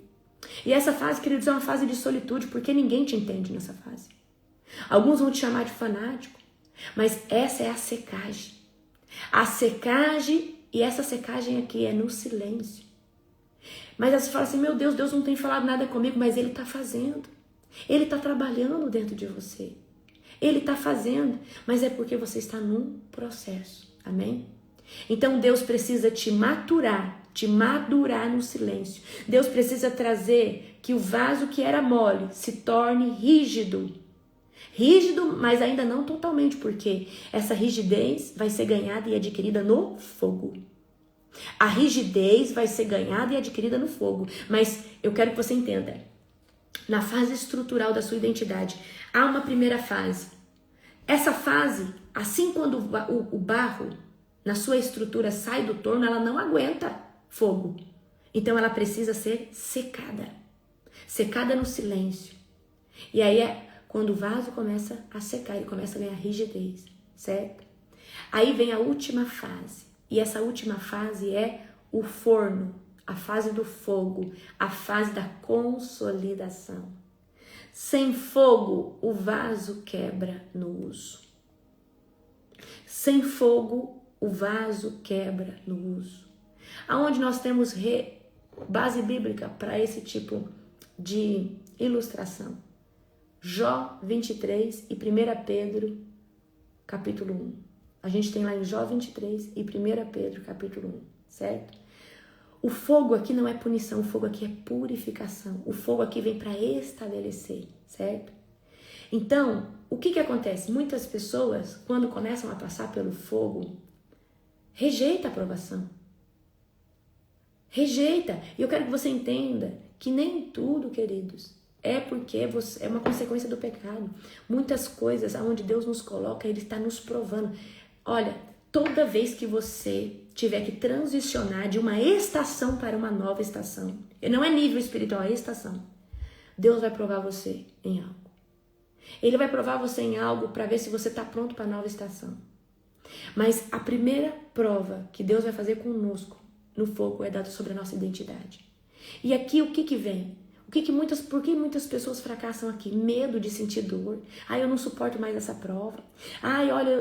Speaker 1: E essa fase, queridos, é uma fase de solitude, porque ninguém te entende nessa fase. Alguns vão te chamar de fanático, mas essa é a secagem. A secagem, e essa secagem aqui é no silêncio. Mas aí você fala assim, meu Deus, Deus não tem falado nada comigo, mas Ele está fazendo. Ele está trabalhando dentro de você. Ele está fazendo, mas é porque você está num processo. Amém? Então Deus precisa te madurar no silêncio. Deus precisa trazer que o vaso que era mole se torne rígido. Rígido, mas ainda não totalmente, porque essa rigidez vai ser ganhada e adquirida no fogo. A rigidez vai ser ganhada e adquirida no fogo. Mas eu quero que você entenda. Na fase estrutural da sua identidade, há uma primeira fase. Essa fase, assim quando o barro na sua estrutura sai do torno, ela não aguenta fogo. Então ela precisa ser secada. Secada no silêncio. E aí é quando o vaso começa a secar, ele começa a ganhar rigidez, certo? Aí vem a última fase. E essa última fase é o forno, a fase do fogo, a fase da consolidação. Sem fogo, o vaso quebra no uso. Sem fogo, o vaso quebra no uso. Aonde nós temos base bíblica para esse tipo de ilustração? Jó 23 e 1 Pedro capítulo 1. A gente tem lá em Jó 23 e 1 Pedro capítulo 1, certo? O fogo aqui não é punição, o fogo aqui é purificação. O fogo aqui vem para estabelecer, certo? Então, o que acontece? Muitas pessoas, quando começam a passar pelo fogo, rejeita a aprovação. Rejeita. E eu quero que você entenda que nem tudo, queridos, é porque é uma consequência do pecado. Muitas coisas aonde Deus nos coloca, Ele está nos provando. Olha, toda vez que você tiver que transicionar de uma estação para uma nova estação, não é nível espiritual, é estação, Deus vai provar você em algo. Ele vai provar você em algo para ver se você está pronto para a nova estação. Mas a primeira prova que Deus vai fazer conosco no fogo é dada sobre a nossa identidade. E aqui o que vem? Por que muitas pessoas fracassam aqui? Medo de sentir dor. Eu não suporto mais essa prova.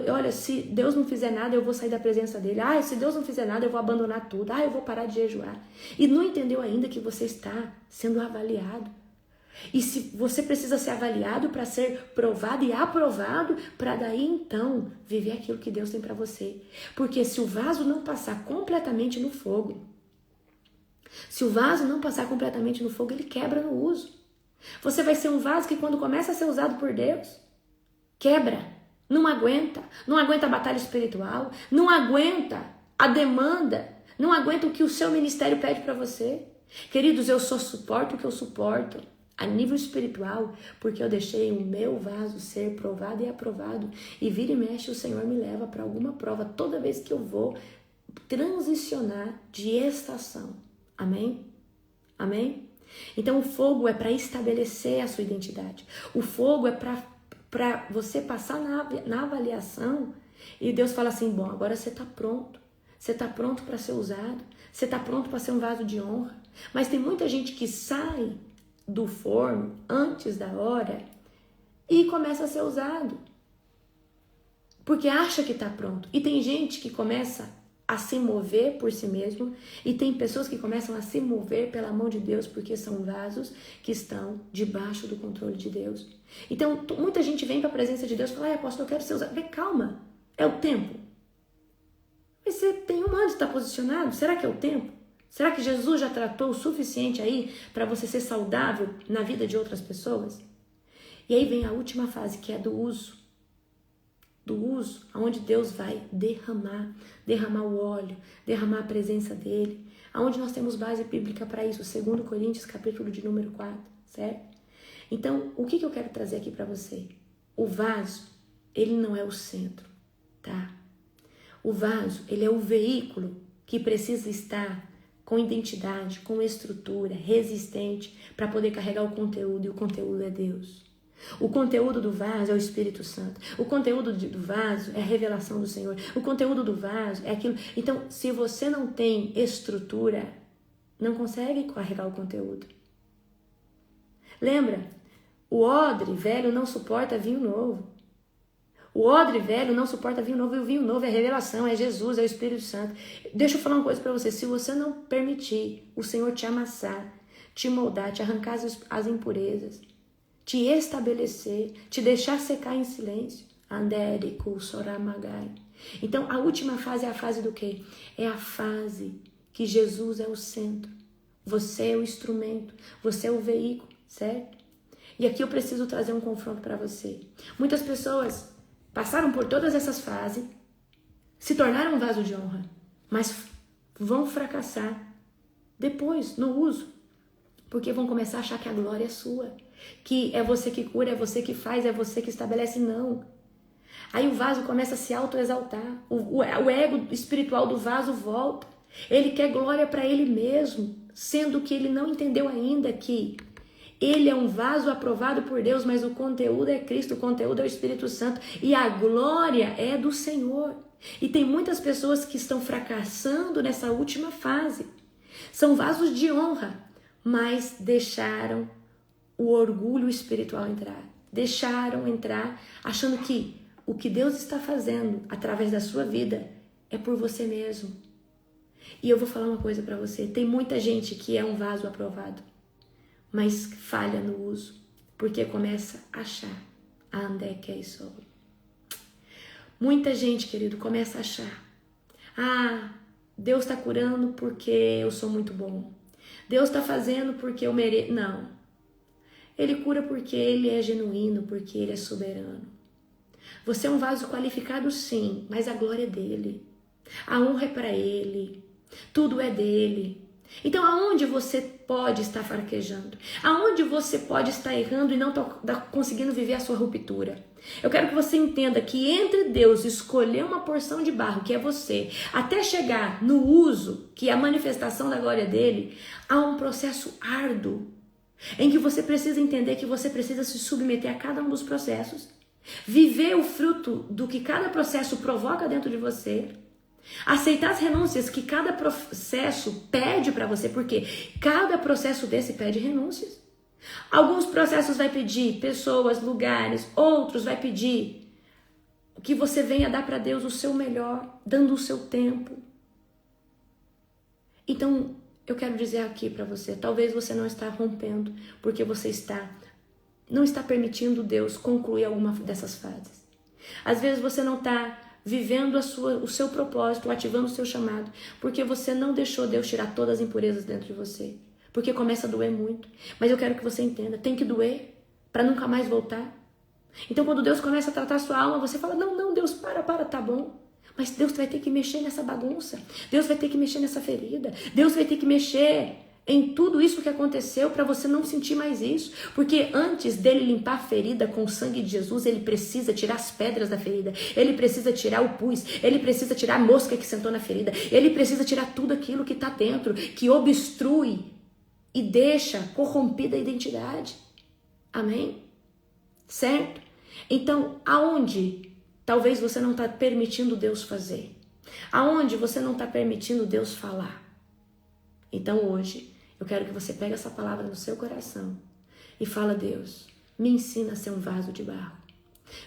Speaker 1: Olha, se Deus não fizer nada, eu vou sair da presença dele. Se Deus não fizer nada, eu vou abandonar tudo. Eu vou parar de jejuar. E não entendeu ainda que você está sendo avaliado. E se você precisa ser avaliado para ser provado e aprovado, para daí então viver aquilo que Deus tem para você. Porque se o vaso não passar completamente no fogo, ele quebra no uso. Você vai ser um vaso que quando começa a ser usado por Deus, quebra, não aguenta a batalha espiritual, não aguenta a demanda, não aguenta o que o seu ministério pede para você. Queridos, eu só suporto o que eu suporto a nível espiritual, porque eu deixei o meu vaso ser provado e aprovado, e vira e mexe o Senhor me leva para alguma prova toda vez que eu vou transicionar de estação. Amém? Amém? Então o fogo é para estabelecer a sua identidade. O fogo é para você passar na avaliação e Deus fala assim, bom, agora você está pronto. Você está pronto para ser usado. Você está pronto para ser um vaso de honra. Mas tem muita gente que sai do forno antes da hora e começa a ser usado. Porque acha que está pronto. E tem gente que começa a se mover por si mesmo, e tem pessoas que começam a se mover pela mão de Deus, porque são vasos que estão debaixo do controle de Deus. Então, muita gente vem para a presença de Deus e fala, apóstolo, eu quero ser usado. Calma, é o tempo. Mas você tem um ano de estar posicionado, será que é o tempo? Será que Jesus já tratou o suficiente aí para você ser saudável na vida de outras pessoas? E aí vem a última fase, que é do uso, onde Deus vai derramar o óleo, derramar a presença dele, aonde nós temos base bíblica para isso, 2 Coríntios, capítulo de número 4, certo? Então, o que eu quero trazer aqui para você? o vaso, ele não é o centro, tá? O vaso, ele é o veículo que precisa estar com identidade, com estrutura, resistente, para poder carregar o conteúdo, e o conteúdo é Deus. O conteúdo do vaso é o Espírito Santo. O conteúdo do vaso é a revelação do Senhor. O conteúdo do vaso é aquilo. Então, se você não tem estrutura, não consegue carregar o conteúdo. Lembra? O odre velho não suporta vinho novo. O odre velho não suporta vinho novo, e o vinho novo é revelação, é Jesus, é o Espírito Santo. Deixa eu falar uma coisa para você. Se você não permitir o Senhor te amassar, te moldar, te arrancar as impurezas, te estabelecer, te deixar secar em silêncio, Andérico, Soramagai. Então, a última fase é a fase do quê? É a fase que Jesus é o centro. Você é o instrumento, você é o veículo, certo? E aqui eu preciso trazer um confronto para você. Muitas pessoas passaram por todas essas fases, se tornaram um vaso de honra, mas vão fracassar depois, no uso, porque vão começar a achar que a glória é sua, que é você que cura, é você que faz, é você que estabelece. Não. Aí o vaso começa a se autoexaltar, o ego espiritual do vaso volta, ele quer glória para ele mesmo, sendo que ele não entendeu ainda que ele é um vaso aprovado por Deus, mas o conteúdo é Cristo, o conteúdo é o Espírito Santo, e a glória é do Senhor. E tem muitas pessoas que estão fracassando nessa última fase. São vasos de honra, mas deixaram o orgulho espiritual entrar. Deixaram entrar achando que o que Deus está fazendo através da sua vida é por você mesmo. E eu vou falar uma coisa para você. Tem muita gente que é um vaso aprovado, mas falha no uso, porque começa a achar. Andé que é isso. Muita gente, querido, começa a achar. Deus está curando porque eu sou muito bom. Deus está fazendo porque eu mereço. Não. Ele cura porque ele é genuíno, porque ele é soberano. Você é um vaso qualificado, sim, mas a glória é dele. A honra é para ele. Tudo é dele. Então, aonde você pode estar fraquejando? Aonde você pode estar errando e não tá conseguindo viver a sua ruptura? Eu quero que você entenda que entre Deus escolher uma porção de barro, que é você, até chegar no uso, que é a manifestação da glória dele, há um processo árduo, em que você precisa entender que você precisa se submeter a cada um dos processos, viver o fruto do que cada processo provoca dentro de você, aceitar as renúncias que cada processo pede para você, porque cada processo desse pede renúncias. Alguns processos vai pedir pessoas, lugares, outros vai pedir que você venha dar para Deus o seu melhor, dando o seu tempo. Então, eu quero dizer aqui para você, talvez você não está rompendo, porque você não está permitindo Deus concluir alguma dessas fases. Às vezes você não está vivendo o seu propósito, ativando o seu chamado, porque você não deixou Deus tirar todas as impurezas dentro de você, porque começa a doer muito. Mas eu quero que você entenda, tem que doer para nunca mais voltar. Então quando Deus começa a tratar a sua alma, você fala, não, Deus, para, tá bom. Mas Deus vai ter que mexer nessa bagunça, Deus vai ter que mexer nessa ferida, Deus vai ter que mexer em tudo isso que aconteceu para você não sentir mais isso. Porque antes dele limpar a ferida com o sangue de Jesus, ele precisa tirar as pedras da ferida, ele precisa tirar o pus, ele precisa tirar a mosca que sentou na ferida, ele precisa tirar tudo aquilo que está dentro, que obstrui e deixa corrompida a identidade. Amém? Certo? Então, aonde talvez você não está permitindo Deus fazer? Aonde você não está permitindo Deus falar? Então hoje, eu quero que você pegue essa palavra no seu coração e fala, Deus, me ensina a ser um vaso de barro.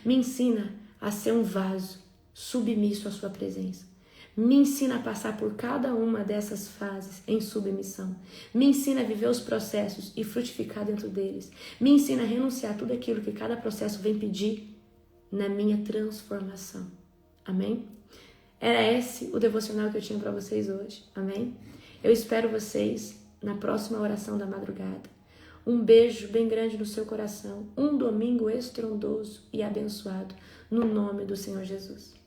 Speaker 1: Me ensina a ser um vaso submisso à sua presença. Me ensina a passar por cada uma dessas fases em submissão. Me ensina a viver os processos e frutificar dentro deles. Me ensina a renunciar a tudo aquilo que cada processo vem pedir na minha transformação. Amém? Era esse o devocional que eu tinha para vocês hoje. Amém? Eu espero vocês na próxima oração da madrugada. Um beijo bem grande no seu coração. Um domingo estrondoso e abençoado no nome do Senhor Jesus.